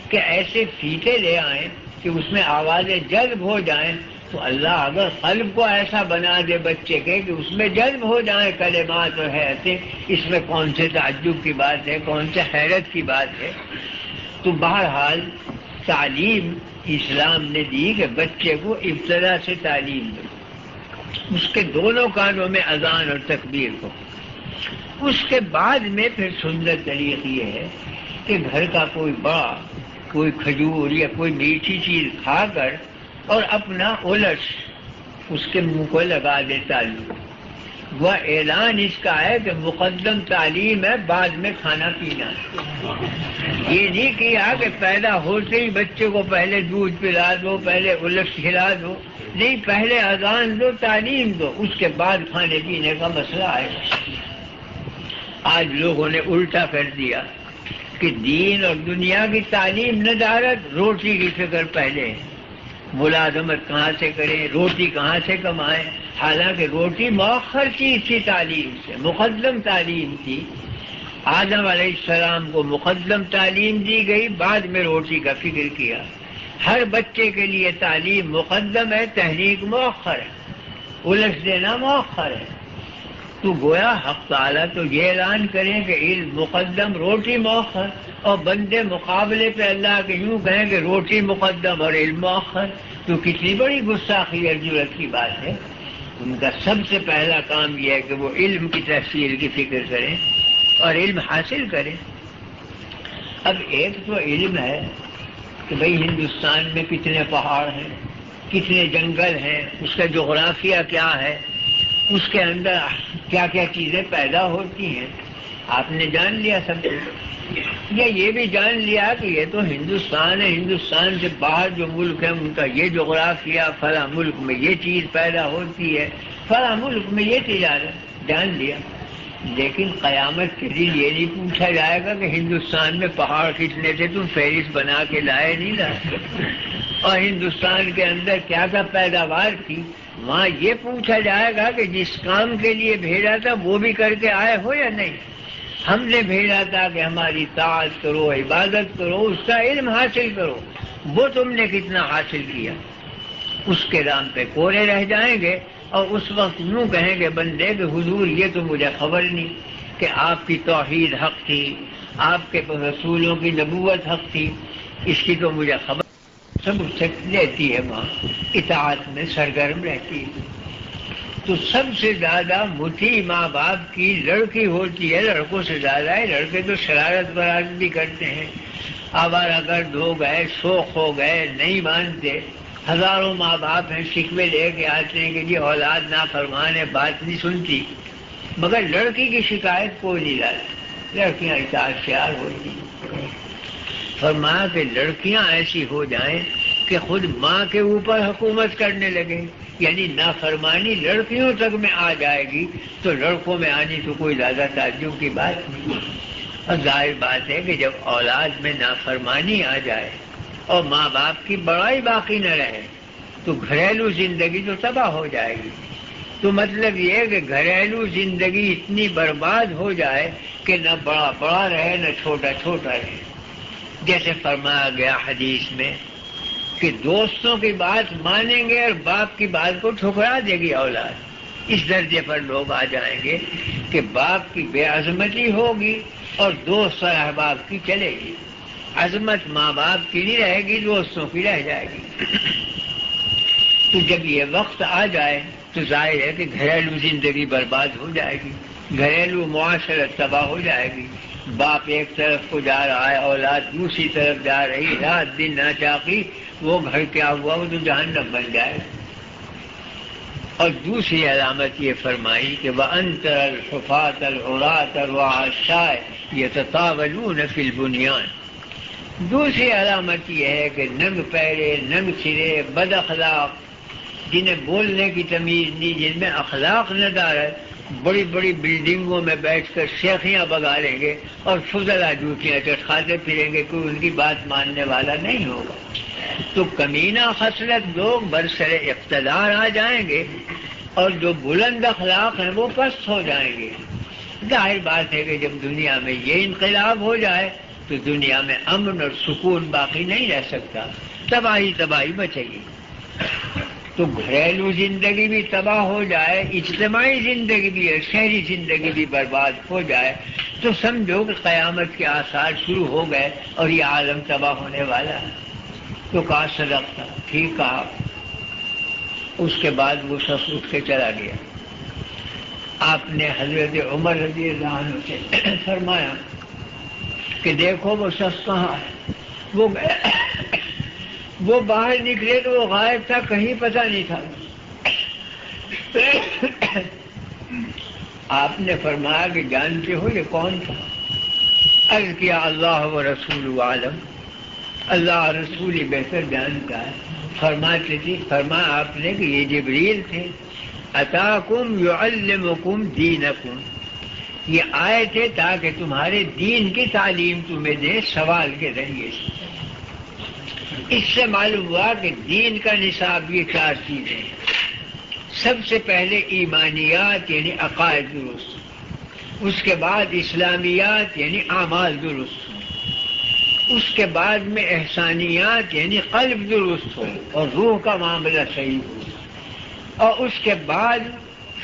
S1: کہ ایسے فیتے لے آئیں کہ اس میں آوازیں جذب ہو جائیں، تو اللہ اگر قلب کو ایسا بنا دے بچے کے کہ اس میں جذب ہو جائیں کلمات اور حیاتیں، اس میں کون سے تعجب کی بات ہے، کون سے حیرت کی بات ہے؟ تو بہرحال تعلیم اسلام نے دی کہ بچے کو ابتدا سے تعلیم دو، اس کے دونوں کانوں میں اذان اور تکبیر کو. اس کے بعد میں پھر سنت طریق یہ ہے کہ گھر کا کوئی بڑا کوئی کھجور یا کوئی میٹھی چیز کھا کر اور اپنا الٹ اس کے منہ کو لگا دے تعلق. وہ اعلان اس کا ہے کہ مقدم تعلیم ہے، بعد میں کھانا پینا. یہ نہیں کیا کہ پیدا ہوتے ہی بچے کو پہلے دودھ پلا دو، پہلے الٹ کھلا دو. نہیں، پہلے اذان دو، تعلیم دو، اس کے بعد کھانے پینے کا مسئلہ ہے. آج لوگوں نے الٹا کر دیا کہ دین اور دنیا کی تعلیم ندارت، روٹی کی فکر پہلے ہے. ملازمت کہاں سے کریں، روٹی کہاں سے کمائیں، حالانکہ روٹی مؤخر چیز تھی تعلیم سے، مقدم تعلیم تھی. آدم علیہ السلام کو مقدم تعلیم دی گئی، بعد میں روٹی کا فکر کیا. ہر بچے کے لیے تعلیم مقدم ہے، تحریک مؤخر ہے، الٹ دینا مؤخر ہے. تو گویا حق تعالیٰ تو یہ اعلان کریں کہ علم مقدم، روٹی مؤخر، اور بندے مقابلے پہ اللہ کے یوں کہیں کہ روٹی مقدم اور علم مؤخر. تو کتنی بڑی گستاخی اور جرأت کی بات ہے. ان کا سب سے پہلا کام یہ ہے کہ وہ علم کی تحصیل کی فکر کریں اور علم حاصل کریں. اب ایک تو علم ہے کہ بھئی ہندوستان میں کتنے پہاڑ ہیں، کتنے جنگل ہیں، اس کا جغرافیہ کیا ہے، اس کے اندر کیا کیا چیزیں پیدا ہوتی ہیں، آپ نے جان لیا سب کچھ. یا یہ بھی جان لیا کہ یہ تو ہندوستان ہے، ہندوستان سے باہر جو ملک ہے ان کا یہ جغرافیہ، فلاں ملک میں یہ چیز پیدا ہوتی ہے، فلاں ملک میں یہ تجارت، جان لیا۔ لیکن قیامت کے دن یہ نہیں پوچھا جائے گا کہ ہندوستان میں پہاڑ کتنے تھے، تم فہرست بنا کے لائے نہیں لائے، اور ہندوستان کے اندر کیا کیا پیداوار تھی۔ وہاں یہ پوچھا جائے گا کہ جس کام کے لیے بھیجا تھا وہ بھی کر کے آئے ہو یا نہیں۔ ہم نے بھیجا تھا کہ ہماری طاعت کرو، عبادت کرو، اس کا علم حاصل کرو، وہ تم نے کتنا حاصل کیا۔ اس کے نام پہ کوڑے رہ جائیں گے، اور اس وقت یوں کہیں گے بندے کہ حضور یہ تو مجھے خبر نہیں کہ آپ کی توحید حق تھی، آپ کے رسولوں کی نبوت حق تھی، اس کی تو مجھے خبر۔ سب اس سے لیتی ہے، وہاں اطاعت میں سرگرم رہتی ہے۔ تو سب سے زیادہ مطیع ماں باپ کی لڑکی ہوتی ہے، لڑکوں سے زیادہ ہے۔ لڑکے تو شرارت برات بھی کرتے ہیں، آوارہ گرد ہو گئے، شوق ہو گئے، نہیں مانتے۔ ہزاروں ماں باپ ہیں شکوے لے کے آتے ہیں کہ جی اولاد نافرمان ہے، بات نہیں سنتی، مگر لڑکی کی شکایت کوئی نہیں لاتی، لڑکیاں اطاعت شیار ہوتی ہیں۔ فرمایا کہ لڑکیاں ایسی ہو جائیں کہ خود ماں کے اوپر حکومت کرنے لگیں، یعنی نافرمانی لڑکیوں تک میں آ جائے گی تو لڑکوں میں آنی تو کوئی زیادہ تعجب کی بات نہیں۔ اور ظاہر بات ہے کہ جب اولاد میں نافرمانی آ جائے اور ماں باپ کی بڑائی باقی نہ رہے تو گھریلو زندگی تو تباہ ہو جائے گی۔ تو مطلب یہ ہے کہ گھریلو زندگی اتنی برباد ہو جائے کہ نہ بڑا بڑا رہے نہ چھوٹا چھوٹا رہے۔ جیسے فرمایا گیا حدیث میں کہ دوستوں کی بات مانیں گے اور باپ کی بات کو ٹھکرا دے گی اولاد۔ اس درجے پر لوگ آ جائیں گے کہ باپ کی بے عظمتی ہوگی اور دوست اور احباب کی چلے گی۔ عظمت ماں باپ کی نہیں رہے گی، دوستوں کی رہ جائے گی۔ تو جب یہ وقت آ جائے تو ظاہر ہے کہ گھریلو زندگی برباد ہو جائے گی، گھریلو معاشرت تباہ ہو جائے گی۔ باپ ایک طرف کو جا رہا ہے، اولاد دوسری طرف جا رہی، رات دن ناچاقی، وہ گھر کیا ہوا، وہ تو جہنم بن جائے۔ اور دوسری علامت یہ فرمائی کہ وَأَنْتَرَ الْحُفَاةَ الْعُرَاةَ الرُّعَاشَاءَ يَتَطَاوَلُونَ فِي الْبُنْيَانِ۔ دوسری علامت یہ ہے کہ ننگ پیرے، ننگ سرے، بد اخلاق، جنہیں بولنے کی تمیز نہیں، جن میں اخلاق ندارت، بڑی بڑی بلڈنگوں میں بیٹھ کر شیخیاں بگا لیں گے اور فضلہ جوتیاں چٹکھاتے پھریں گے، کوئی ان کی بات ماننے والا نہیں ہوگا۔ تو کمینہ خصلت لوگ برسر اقتدار آ جائیں گے اور جو بلند اخلاق ہیں وہ پست ہو جائیں گے۔ ظاہر بات ہے کہ جب دنیا میں یہ انقلاب ہو جائے تو دنیا میں امن اور سکون باقی نہیں رہ سکتا، تباہی تباہی بچے گی۔ تو گھریلو زندگی بھی تباہ ہو جائے، اجتماعی زندگی بھی اور شہری زندگی بھی برباد ہو جائے تو سمجھو کہ قیامت کے آثار شروع ہو گئے اور یہ عالم تباہ ہونے والا ہے۔ تو کہا صدق تھا، ٹھیک کہا۔ اس کے بعد وہ شخص اٹھ کے چلا گیا۔ آپ نے حضرت عمر رضی اللہ عنہ سے فرمایا کہ دیکھو وہ شخص کہاں ہے۔ وہ باہر نکلے تو وہ غائب تھا، کہیں پتہ نہیں تھا۔ آپ نے فرمایا کہ جانتے ہو یہ کون تھا؟ عرض کیا اللہ و رسول عالم، اللہ رسول بہتر جانتا ہے۔ فرمایا آپ نے کہ یہ جبریل تھے، اتاکم یعلمکم دینکم، یہ آئے تھے تاکہ تمہارے دین کی تعلیم تمہیں دے سوال کے ذریعے سے۔ اس سے معلوم ہوا کہ دین کا نصاب یہ چار چیزیں ہیں۔ سب سے پہلے ایمانیات یعنی عقائد درست، اس کے بعد اسلامیات یعنی اعمال درست، اس کے بعد میں احسانیات یعنی قلب درست ہو اور روح کا معاملہ صحیح ہو، اور اس کے بعد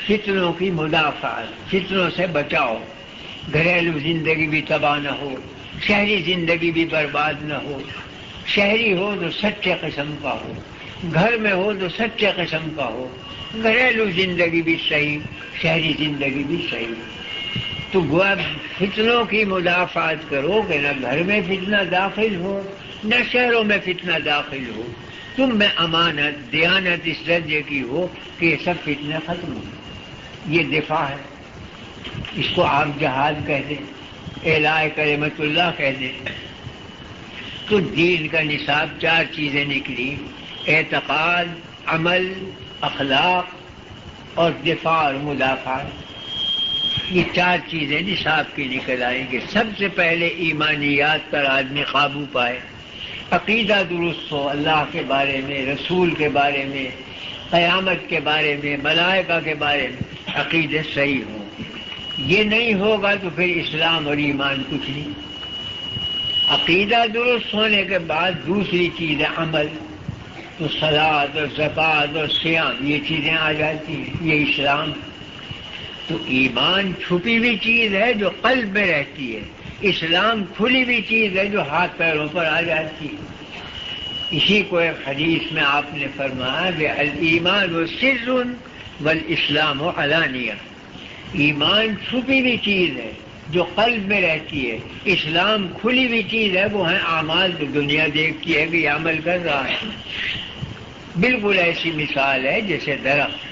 S1: فتنوں کی مدافعت، فتنوں سے بچاؤ، گھریلو زندگی بھی تباہ نہ ہو، شہری زندگی بھی برباد نہ ہو۔ شہری ہو تو سچے قسم کا ہو، گھر میں ہو تو سچے قسم کا ہو، گھریلو زندگی بھی صحیح، شہری زندگی بھی صحیح۔ تو گویا فتنوں کی مدافعت کرو کہ نہ گھر میں فتنہ داخل ہو نہ شہروں میں فتنہ داخل ہو، تم میں امانت دیانت اس درجے کی ہو کہ یہ سب فتنے ختم ہو۔ یہ دفاع ہے، اس کو آپ جہاد کہتے ہیں۔ اعلاء کلمت اللہ کہہ دیں، تو دین کا نصاب 4 چیزیں نکلی: اعتقاد، عمل، اخلاق اور دفاع اور مدافعت۔ یہ 4 چیزیں نصاب کی نکل آئیں گے۔ سب سے پہلے ایمانیات پر آدمی قابو پائے، عقیدہ درست ہو، اللہ کے بارے میں، رسول کے بارے میں، قیامت کے بارے میں، ملائکہ کے بارے میں عقیدے صحیح ہوں۔ یہ نہیں ہوگا تو پھر اسلام اور ایمان کچھ نہیں۔ عقیدہ درست ہونے کے بعد دوسری چیز ہے عمل، تو صلاۃ اور زکوٰۃ اور صیام یہ چیزیں آ جاتی ہیں، یہ اسلام۔ تو ایمان چھپی ہوئی چیز ہے جو قلب میں رہتی ہے، اسلام کھلی ہوئی چیز ہے جو ہاتھ پیروں پر آ جاتی ہے۔ اسی کو ایک حدیث میں آپ نے فرمایا کہ الایمان سر والاسلام علانیہ، ایمان چھپی ہوئی چیز ہے جو قلب میں رہتی ہے، اسلام کھلی ہوئی چیز ہے، وہ ہے اعمال، تو دنیا دیکھتی ہے کہ یہ عمل کر رہا ہے۔ بالکل ایسی مثال ہے جیسے درخت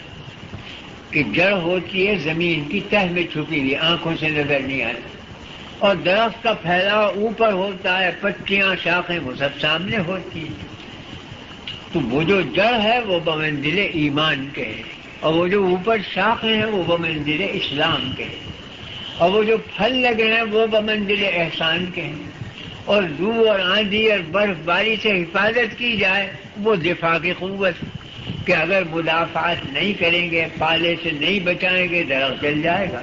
S1: کی جڑ ہوتی ہے زمین کی تہ میں چھپی ہوئی، آنکھوں سے نظر نہیں آتی، اور درخت کا پھیلاؤ اوپر ہوتا ہے، پتیاں، شاخیں وہ سب سامنے ہوتی ہیں۔ تو وہ جو جڑ ہے وہ بمنزل ایمان کے ہے، اور وہ جو اوپر شاخیں ہیں وہ بمنزل اسلام کے ہیں، اور وہ جو پھل لگے ہیں وہ بمنزل احسان کے ہیں، اور لو اور آندھی اور برف باری سے حفاظت کی جائے وہ دفاع کی قوت، کہ اگر مدافعت نہیں کریں گے، پالے سے نہیں بچائیں گے، درخت جل جائے گا۔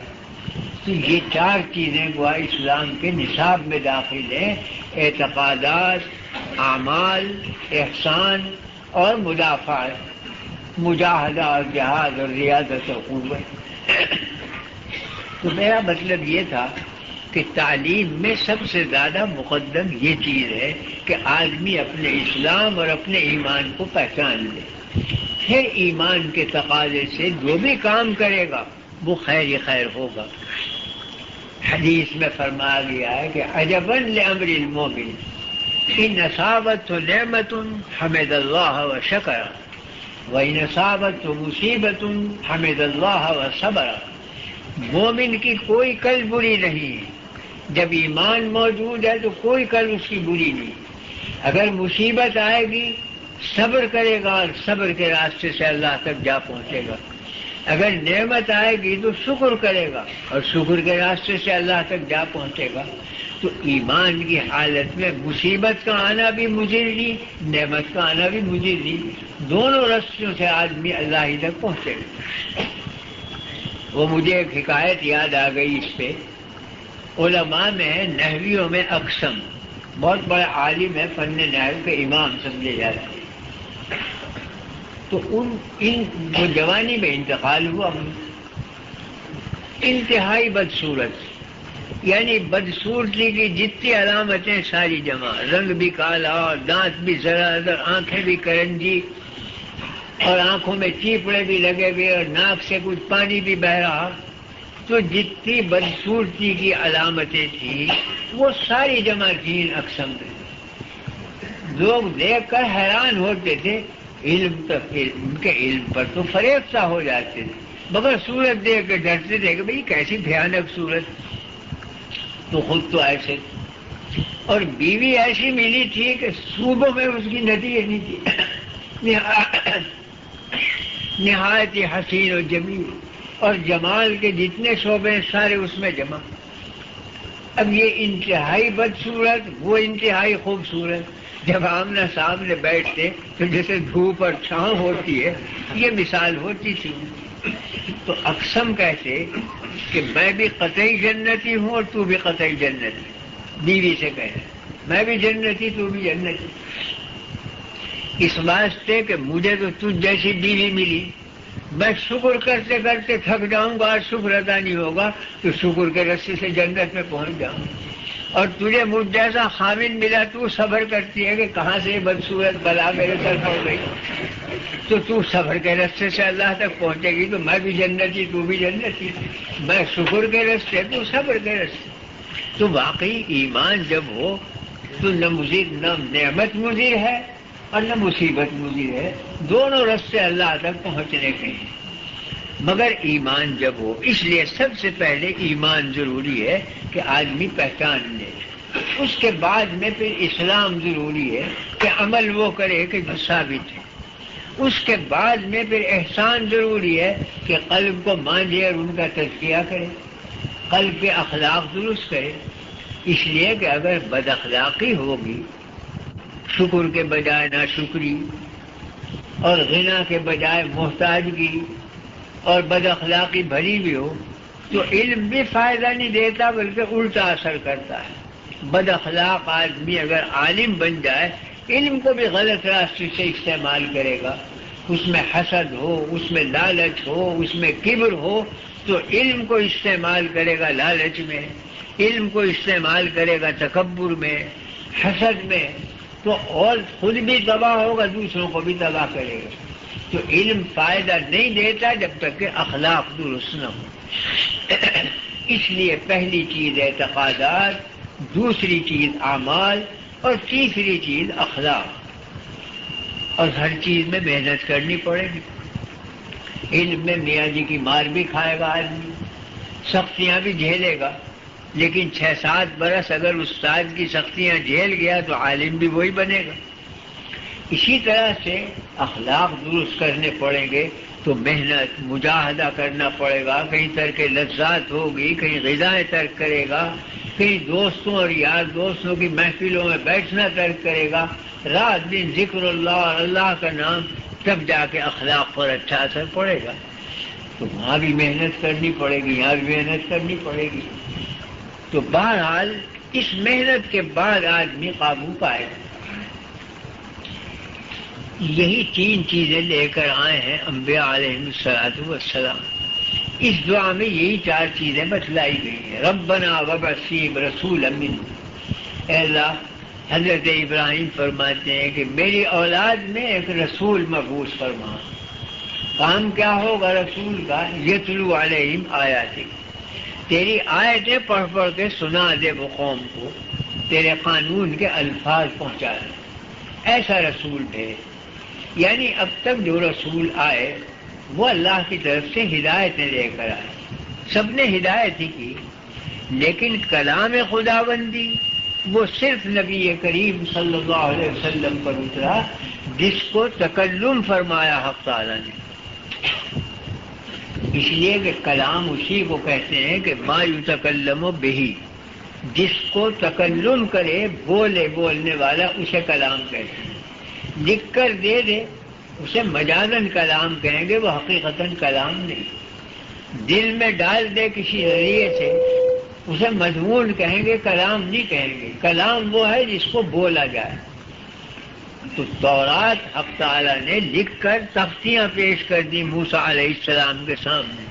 S1: تو یہ 4 چیزیں گویا اسلام کے نصاب میں داخل ہیں: اعتقادات، اعمال، احسان اور مدافعت، مجاہدہ اور جہاد اور ریاضت اور قوت۔ تو میرا مطلب یہ تھا کہ تعلیم میں سب سے زیادہ مقدم یہ چیز ہے کہ آدمی اپنے اسلام اور اپنے ایمان کو پہچان لے، پھر ایمان کے تقاضے سے جو بھی کام کرے گا وہ خیر ہی خیر ہوگا۔ حدیث میں فرمایا گیا ہے کہ عجباً لامر المومن ان اصابتہ نعمت حمد اللہ وشکر وان اصابتہ مصیبت حمد اللہ وصبر۔ مومن کی کوئی کل بری نہیں ہے، جب ایمان موجود ہے تو کوئی کل اس کی بری نہیں۔ اگر مصیبت آئے گی صبر کرے گا اور صبر کے راستے سے اللہ تک جا پہنچے گا، اگر نعمت آئے گی تو شکر کرے گا اور شکر کے راستے سے اللہ تک جا پہنچے گا۔ تو ایمان کی حالت میں مصیبت کا آنا بھی مضر نہیں، نعمت کا آنا بھی مضر نہیں، دونوں رستوں سے آدمی اللہ ہی تک پہنچے گا۔ وہ مجھے ایک حکایت یاد آ گئی اس پہ۔ علماء میں نحویوں میں اقسم، بہت بڑا عالم ہے، فن نحو کے امام سمجھے جاتے ہیں۔ تو وہ جوانی میں انتقال ہوا، انتہائی بدصورت، یعنی بدصورتی کی جتنی علامتیں ساری جمع، رنگ بھی کالا اور دانت بھی زرادر، آنکھیں بھی کرنجی اور آنکھوں میں چیپڑے بھی لگے ہوئے اور ناک سے کچھ پانی بھی بہہ رہا۔ تو جتنی بدصورتی کی علامتیں تھیں وہ ساری جمع تھیں اقسم میں۔ لوگ دیکھ کر حیران ہوتے تھے، ان کے علم پر تو فریفتہ ہو جاتے تھے، مگر صورت دیکھ کے ڈرتے تھے کہ بھئی کیسی بھیانک صورت، تو خود تو ایسے، اور بیوی ایسی ملی تھی کہ صوبوں میں اس کی نظیر نہیں تھی، نہایت حسین و جمیل، اور جمال کے جتنے شعبے سارے اس میں جمع۔ اب یہ انتہائی بدصورت، وہ انتہائی خوبصورت، جب آمنے سامنے بیٹھتے تو جیسے دھوپ اور چھاؤں ہوتی ہے، یہ مثال ہوتی تھی۔ تو اقسم کہتے کہ میں بھی قطعی جنتی ہوں اور تو بھی قطعی جنتی، بیوی سے کہے میں بھی جنتی تو بھی جنتی، اس واسطے کہ مجھے تو تجھ جیسی بیوی ملی، میں شکر کرتے کرتے تھک جاؤں گا اور شکر ادا نہیں ہوگا تو شکر کے رستے سے جنت میں پہنچ جاؤں، اور تجھے مجھ جیسا خامن ملا، تو صبر کرتی ہے کہ کہاں سے بدصورت بلا میرے طرف ہو گئی، تو صبر کے رستے سے اللہ تک پہنچے گی، تو میں بھی جنتی تو بھی جنتی، میں شکر کے رستے تو صبر کے رستے۔ تو واقعی ایمان جب ہو تو نہ نعمت مضر ہے اور نہ مصیبت مضر ہے، دونوں رستے اللہ تک پہنچنے کے ہیں۔ مگر ایمان جب ہو، اس لیے سب سے پہلے ایمان ضروری ہے کہ آدمی پہچان لے، اس کے بعد میں پھر اسلام ضروری ہے کہ عمل وہ کرے کہ جو ثابت ہے، اس کے بعد میں پھر احسان ضروری ہے کہ قلب کو مانجے اور ان کا تزکیہ کرے، قلب کے اخلاق درست کرے۔ اس لیے کہ اگر بد اخلاقی ہوگی، شکر کے بجائے ناشکری، اور غنا کے بجائے محتاجگی، اور بد اخلاقی بھری بھی ہو، تو علم بھی فائدہ نہیں دیتا بلکہ الٹا اثر کرتا ہے۔ بد اخلاق آدمی اگر عالم بن جائے، علم کو بھی غلط راستے سے استعمال کرے گا، اس میں حسد ہو، اس میں لالچ ہو، اس میں کبر ہو، تو علم کو استعمال کرے گا لالچ میں، علم کو استعمال کرے گا تکبر میں، حسد میں، تو اور خود بھی تباہ ہوگا، دوسروں کو بھی تباہ کرے گا۔ تو علم فائدہ نہیں دیتا جب تک کہ اخلاق درست نہ ہو۔ اس لیے پہلی چیز اعتقادات، دوسری چیز اعمال، اور تیسری چیز اخلاق، اور ہر چیز میں محنت کرنی پڑے گی۔ علم میں میاں جی کی مار بھی کھائے گا آدمی، سختیاں بھی جھیلے گا، لیکن 6-7 برس اگر استاد کی سختیاں جھیل گیا تو عالم بھی وہی بنے گا۔ اسی طرح سے اخلاق درست کرنے پڑیں گے تو محنت مجاہدہ کرنا پڑے گا، کہیں ترک لذات ہوگی، کہیں غذائیں ترک کرے گا، کہیں دوستوں اور یار دوستوں کی محفلوں میں بیٹھنا ترک کرے گا، رات دن ذکر اللہ اور اللہ کا نام، تب جا کے اخلاق پر اچھا اثر پڑے گا۔ تو وہاں بھی محنت کرنی پڑے گی، یہاں بھی محنت کرنی پڑے گی۔ تو بہرحال اس محنت کے بعد آدمی قابو پائے گا۔ یہی 3 چیزیں لے کر آئے ہیں انبیاء علیہ السلام۔ اس دعا میں یہی 4 چیزیں بتلائی گئی ہیں۔ ربنا وابعث فیہم رسولا منہم، اے اللہ، حضرت ابراہیم فرماتے ہیں کہ میری اولاد میں ایک رسول مبعوث فرما۔ کام کیا ہوگا رسول کا؟ یتلو علیہم آیاتک، تیری آیتیں پڑھ پڑھ کے سنا دے وہ قوم کو، تیرے قانون کے الفاظ پہنچا دے، ایسا رسول بھیج۔ یعنی اب تک جو رسول آئے وہ اللہ کی طرف سے ہدایتیں لے کر آئے، سب نے ہدایت ہی کی، لیکن کلام خداوندی وہ صرف نبی کریم صلی اللہ علیہ وسلم پر اترا، جس کو تکلم فرمایا حق تعالیٰ نے۔ اس لیے کہ کلام اسی کو کہتے ہیں کہ ما یتکلم بہ، جس کو تکلم کرے، بولنے والا، اسے کلام کہتے ہیں۔ لکھ کر دے دے اسے مجازاً کلام کہیں گے، وہ حقیقتاً کلام نہیں۔ دل میں ڈال دے کسی ذریعے سے، اسے مضمون کہیں گے، کلام نہیں کہیں گے۔ کلام وہ ہے جس کو بولا جائے۔ تو تورات حق تعالیٰ نے لکھ کر تختیاں پیش کر دی موسیٰ علیہ السلام کے سامنے،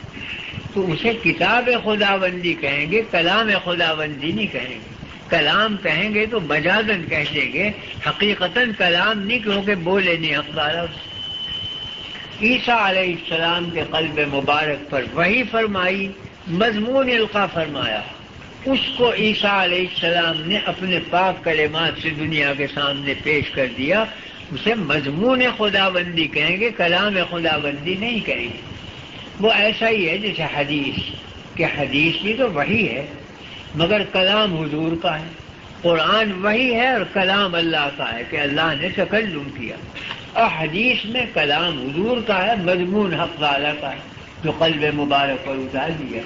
S1: تو اسے کتاب خداوندی کہیں گے، کلام خداوندی نہیں کہیں گے۔ کلام کہیں گے تو مجازاً کہہ دیں گے، حقیقتاً کلام نہیں، کیونکہ بولے نہیں حق تعالیٰ۔ عیسیٰ علیہ السلام کے قلب مبارک پر وحی فرمائی، مضمون القا فرمایا، اس کو عیسیٰ علیہ السلام نے اپنے پاک کلمات سے دنیا کے سامنے پیش کر دیا، اسے مضمون خداوندی کہیں گے، کلام خداوندی نہیں کہیں گے۔ وہ ایسا ہی ہے جیسے حدیث، کہ حدیث بھی تو وحی ہے مگر کلام حضور کا ہے، قرآن وحی ہے اور کلام اللہ کا ہے کہ اللہ نے تکلم کیا، اور حدیث میں کلام حضور کا ہے، مضمون حق تعالیٰ کا ہے جو قلب مبارک پر اتار دیا۔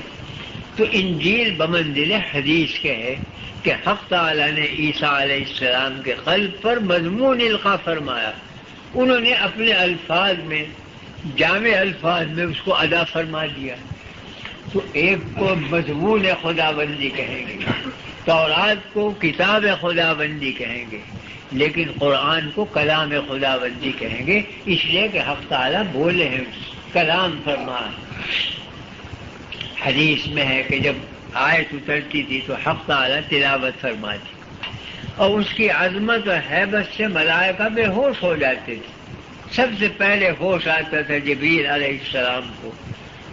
S1: تو انجیل بمنزل حدیث کے ہے کہ حق تعالیٰ نے عیسیٰ علیہ السلام کے قلب پر مضمون القا فرمایا، انہوں نے اپنے الفاظ میں، جامع الفاظ میں اس کو ادا فرما دیا۔ تو ایک کو مضمون خداوندی کہیں گے، تورات کو کتاب خداوندی کہیں گے، لیکن قرآن کو کلام خداوندی کہیں گے، اس لیے کہ حق تعالیٰ بولے ہیں، کلام فرمایا۔ حدیث میں ہے کہ جب آیت اترتی تھی تو حق تعالیٰ تلاوت فرماتی، اور اس کی عظمت اور ہیبت سے ملائکہ بے ہوش ہو جاتے تھے۔ سب سے پہلے ہوش آتا تھا جبریل علیہ السلام کو،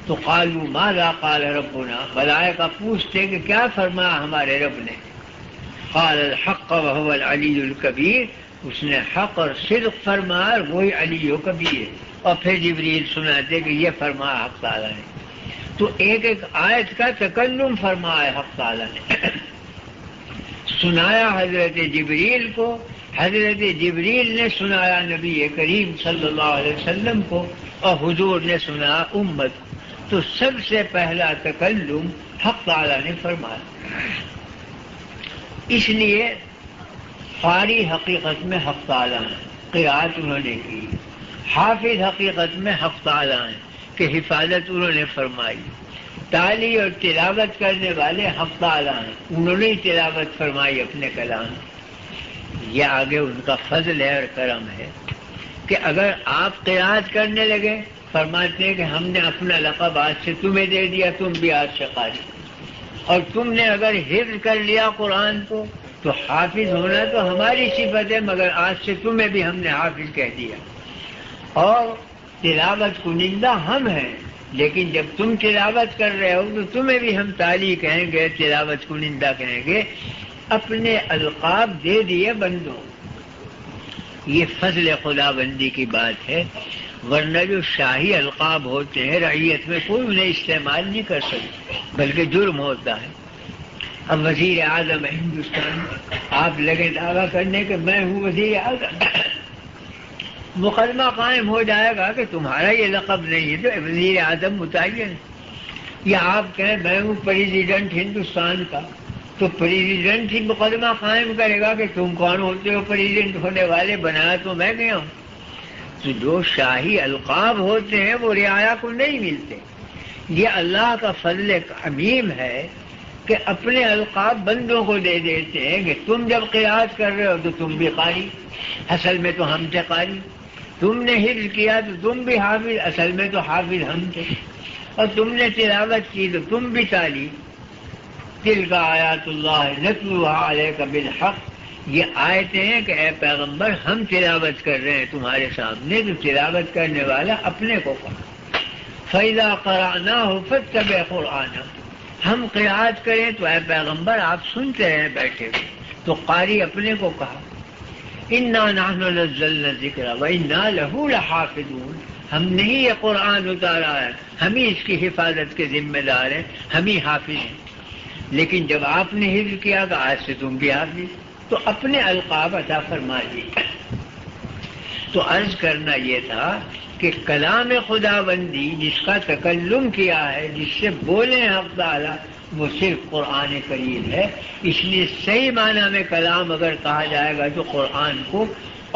S1: تو قالوا ماذا قال ربنا، ملائکہ پوچھتے کہ کیا فرمایا ہمارے رب نے، قال الحق وهو العلی الکبیر، اس نے حق اور صدق فرمایا، وہی علی کا بھی ہے، اور پھر جبریل سناتے کہ یہ فرمایا حق تعالیٰ نے. تو ایک ایک آیت کا تکلم فرمایا حق تعالیٰ نے. سنایا حضرت جبریل کو، حضرت جبریل نے سنایا نبی کریم صلی اللہ علیہ وسلم کو، اور حضور نے سنایا امت. تو سب سے پہلا تکلم حق تعالیٰ نے فرمایا. اس لیے قاری حقیقت میں حق تعالیٰ ہیں، قرأت انہوں نے کی. حافظ حقیقت میں حق تعالیٰ ہیں کہ حفاظت انہوں نے فرمائی. تالی اور تلاوت کرنے والے حق تعالیٰ ہیں، انہوں نے تلاوت فرمائی اپنے کلام. یہ آگے ان کا فضل ہے اور کرم ہے کہ اگر آپ قرأت کرنے لگے، فرماتے ہیں کہ ہم نے اپنا لقب آج سے تمہیں دے دیا، تم بھی آج سے قاری. اور تم نے اگر حفظ کر لیا قرآن کو تو حافظ ہونا تو ہماری صفت ہے، مگر آج سے تمہیں بھی ہم نے حافظ کہہ دیا. اور تلاوت کنندہ ہم ہیں، لیکن جب تم تلاوت کر رہے ہو تو تمہیں بھی ہم تالی کہیں گے، تلاوت کنندہ کہیں گے. اپنے القاب دے دیے بندوں. یہ فضل خدا بندی کی بات ہے، ورنہ جو شاہی القاب ہوتے ہیں رعیت میں کوئی انہیں استعمال نہیں کر سکتا، بلکہ جرم ہوتا ہے. اب وزیر اعظم ہے ہندوستان، آپ لگے دعویٰ کرنے کہ میں ہوں وزیر اعظم، مقدمہ قائم ہو جائے گا کہ تمہارا یہ لقب نہیں ہے تو وزیر اعظم متعین. یا آپ کہیں میں ہوں پریزیڈنٹ ہندوستان کا، تو پریزیڈنٹ ہی مقدمہ قائم کرے گا کہ تم کون ہوتے ہو پریزیڈنٹ ہونے والے، بنایا تو میں گیا ہوں. تو جو شاہی القاب ہوتے ہیں وہ رعایا کو نہیں ملتے. یہ اللہ کا فضل عظیم ہے کہ اپنے القاب بندوں کو دے دیتے ہیں کہ تم جب قرأت کر رہے ہو تو تم بھی قاری، اصل میں تو ہم تھے قاری. تم نے حفظ کیا تو تم بھی حافظ، اصل میں تو حافظ ہم تھے. اور تم نے تلاوت کی تو تم بھی تالی. تلک آیات اللہ نتلوها علیک بالحق. یہ آیتیں ہیں کہ اے پیغمبر ہم تلاوت کر رہے ہیں تمہارے سامنے، تو تلاوت کرنے والا اپنے کو کہا. فَإِذَا قَرَأْنَاهُ فَاتَّبِعْ قُرْآنَهُ. ہم قرأت کریں تو اے پیغمبر آپ سنتے رہیں بیٹھے ہوئے. تو قاری اپنے کو کہا اِنَّا نَحْنُ نَزَّلْنَا الذِّكْرَ وَإِنَّا لَهُ لَحَافِظُونَ. ہم نے ہی یہ قرآن اتارا ہے، ہم ہی اس کی حفاظت کے ذمہ دار ہیں، ہم ہی حافظ ہیں. لیکن جب آپ نے حفظ کیا تو آج سے تم بھی حافظ، تو اپنے القاب عطا فرما دیے. تو عرض کرنا یہ تھا کہ کلام خدا بندی جس کا تکلم کیا ہے، جس سے بولے حق تعالیٰ، وہ صرف قرآن کریم ہے. اس لیے صحیح معنی میں کلام اگر کہا جائے گا تو قرآن کو،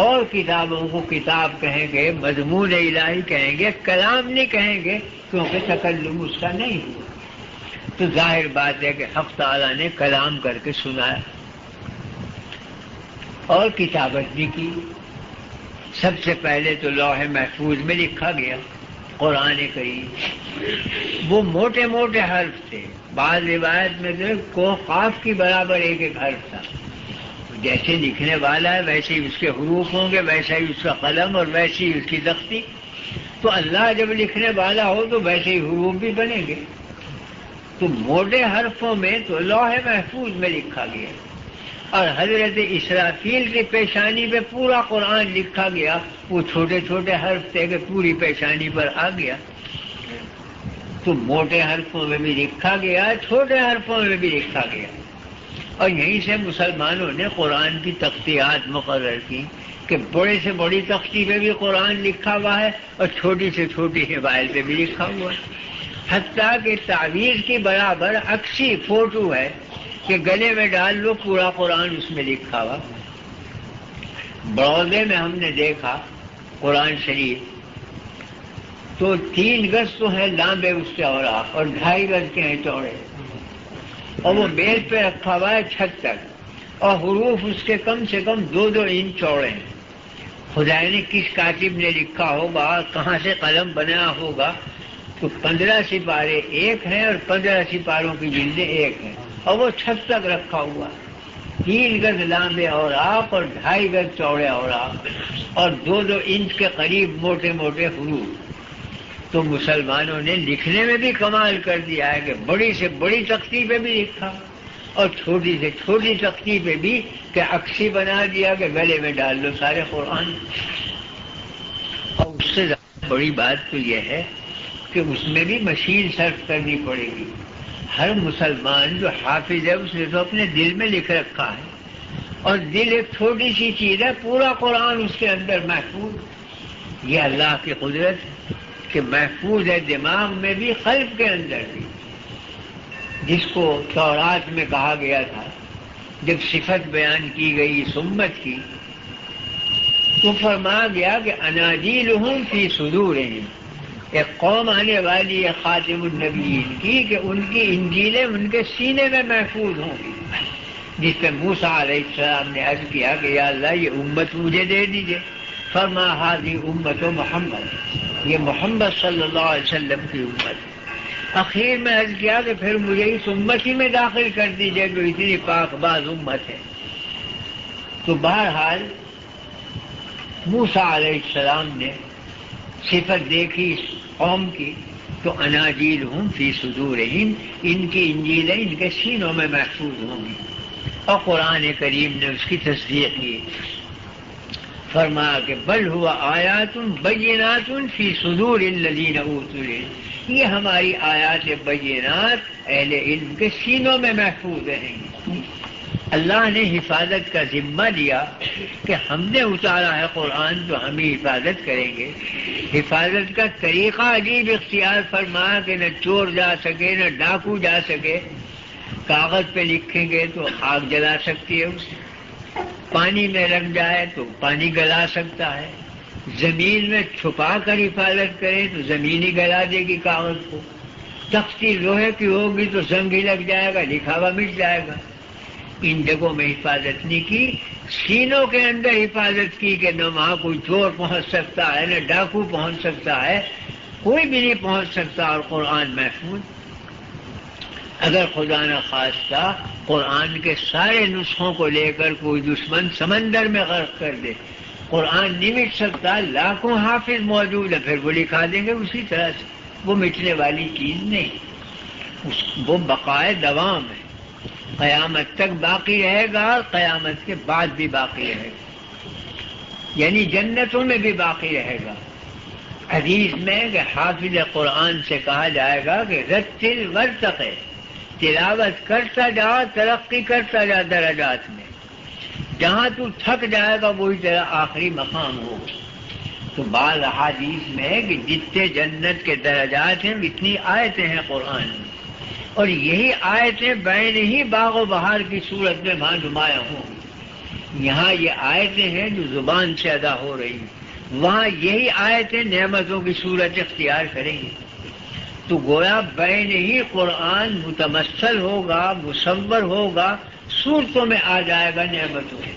S1: اور کتابوں کو کتاب کہیں گے، مضمون الہی کہیں گے، کلام نہیں کہیں گے، کیونکہ تکلم اس کا نہیں ہوا. تو ظاہر بات ہے کہ حق تعالیٰ نے کلام کر کے سنایا اور کتابت بھی کی. سب سے پہلے تو لوح محفوظ میں لکھا گیا قرآن کریم. وہ موٹے موٹے حرف تھے، بعض روایت میں تو قاف کی برابر ایک ایک حرف تھا. جیسے لکھنے والا ہے ویسے ہی اس کے حروف ہوں گے، ویسا ہی اس کا قلم اور ویسی ہی اس کی تختی. تو اللہ جب لکھنے والا ہو تو ویسے ہی حروف بھی بنیں گے. تو موٹے حرفوں میں تو لوح محفوظ میں لکھا گیا، اور حضرت اسرافیل کی پیشانی پہ پورا قرآن لکھا گیا. وہ چھوٹے چھوٹے حرف تھے کہ پوری پیشانی پر آ گیا. تو موٹے حرفوں میں بھی لکھا گیا، چھوٹے حرفوں میں بھی لکھا گیا. اور یہیں سے مسلمانوں نے قرآن کی تختیات مقرر کی کہ بڑے سے بڑی تختی پہ بھی قرآن لکھا ہوا ہے اور چھوٹی سے چھوٹی حوائل پہ بھی لکھا ہوا ہے. حتیٰ کہ تعویذ کی برابر عکسی فوٹو ہے کہ گلے میں ڈال لو، پورا قرآن اس میں لکھا ہوا. بڑودے میں ہم نے دیکھا قرآن شریف تو 3 گز تو ہے لامبے اس کے اوراق، اور 2.5 گز کے ہیں چوڑے، اور وہ میز پہ رکھا ہوا ہے چھت تک، اور حروف اس کے کم سے کم 2-2 انچ چوڑے ہیں. خدا نے کس کاتب نے لکھا ہوگا، کہاں سے قلم بنا ہوگا. تو 15 سپارے ایک ہیں اور 15 سپاروں کی جلدیں ایک ہیں، اور وہ چھت تک رکھا ہوا. 3 گز لامبے اوراق اور 2.5 گز چوڑے اوراق، اور 2-2 انچ کے قریب موٹے موٹے حروف. تو مسلمانوں نے لکھنے میں بھی کمال کر دیا ہے کہ بڑی سے بڑی تختی پہ بھی لکھا. اور چھوٹی سے چھوٹی تختی پہ بھی کہ عکسی بنا دیا کہ گلے میں ڈال لو سارے قرآن. اور اس سے زیادہ بڑی بات تو یہ ہے کہ اس میں بھی مشین صرف کرنی پڑے گی. ہر مسلمان جو حافظ ہے اس نے تو اپنے دل میں لکھ رکھا ہے، اور دل ایک چھوٹی سی چیز ہے، پورا قرآن اس کے اندر محفوظ. یہ اللہ کی قدرت ہے کہ محفوظ ہے دماغ میں بھی، قلب کے اندر بھی. جس کو تورات میں کہا گیا تھا جب صفت بیان کی گئی اس امت کی، تو فرمایا گیا کہ اناجیلہم فی صدورہم، ایک قوم آنے والی ہے خاتم النبیین کی کہ ان کی انجیلیں ان کے سینے میں محفوظ ہوں گی. جس پہ موسیٰ علیہ السلام نے عرض کیا کہ یا اللہ یہ امت مجھے دے دیجئے. فرما ہذہ امت محمد، یہ محمد صلی اللہ علیہ وسلم کی امت ہے. اخیر میں عرض کیا کہ پھر مجھے اس امت ہی میں داخل کر دیجئے جو اتنی پاک باز امت ہے. تو بہرحال موسیٰ علیہ السلام نے صفت دیکھی اس قوم کی تو اناجیلہم فی صدورہم، ان کی انجیلیں ان کے سینوں میں محفوظ ہوں گی. اور قرآن کریم نے اس کی تصدیق کی، فرمایا کہ بل ہوا آیات بینات فی صدور الذین اوتوا العلم، یہ ہماری آیات بینات اہل علم کے سینوں میں محفوظ رہیں گی. اللہ نے حفاظت کا ذمہ لیا کہ ہم نے اتارا ہے قرآن تو ہم ہی حفاظت کریں گے. حفاظت کا طریقہ عجیب اختیار فرمایا کہ نہ چور جا سکے نہ ڈاکو جا سکے. کاغذ پہ لکھیں گے تو آگ جلا سکتی ہے اسے، پانی میں رکھ جائے تو پانی گلا سکتا ہے، زمین میں چھپا کر حفاظت کرے تو زمین ہی گلا دے گی کاغذ کو. تختی لوہے کی ہوگی تو زنگ ہی لگ جائے گا، لکھا ہوا مٹ جائے گا. ان جگہوں میں حفاظت نہیں کی، سینوں کے اندر حفاظت کی کہ نہ وہاں کوئی چور پہنچ سکتا ہے نہ ڈاکو پہنچ سکتا ہے، کوئی بھی نہیں پہنچ سکتا. اور قرآن محفوظ. اگر خدا نہ خواستہ قرآن کے سارے نسخوں کو لے کر کوئی دشمن سمندر میں غرق کر دے، قرآن نہیں مٹ سکتا. لاکھوں حافظ موجود ہے پھر وہ لکھا دیں گے اسی طرح سے. وہ مٹنے والی چیز نہیں، وہ بقائے دوام ہے، قیامت تک باقی رہے گا اور قیامت کے بعد بھی باقی رہے گا، یعنی جنتوں میں بھی باقی رہے گا. حدیث میں کہ حافظ قرآن سے کہا جائے گا کہ رتل ورتقِ، تلاوت کرتا جا، ترقی کرتا جا درجات میں، جہاں تو تھک جائے گا وہی تیرا آخری مقام ہوگا. تو بعض احادیث میں ہے کہ جتنے جنت کے درجات ہیں اتنی آیتیں ہیں قرآن میں، اور یہی آیتیں بین ہی باغ و بہار کی صورت میں وہاں نمایاں ہوں. یہاں یہ آیتیں ہیں جو زبان سے ادا ہو رہی ہیں، وہاں یہی آیتیں نعمتوں کی صورت اختیار کریں گی. تو گویا بین ہی قرآن متمثل ہوگا، مصور ہوگا، صورتوں میں آ جائے گا نعمتوں میں.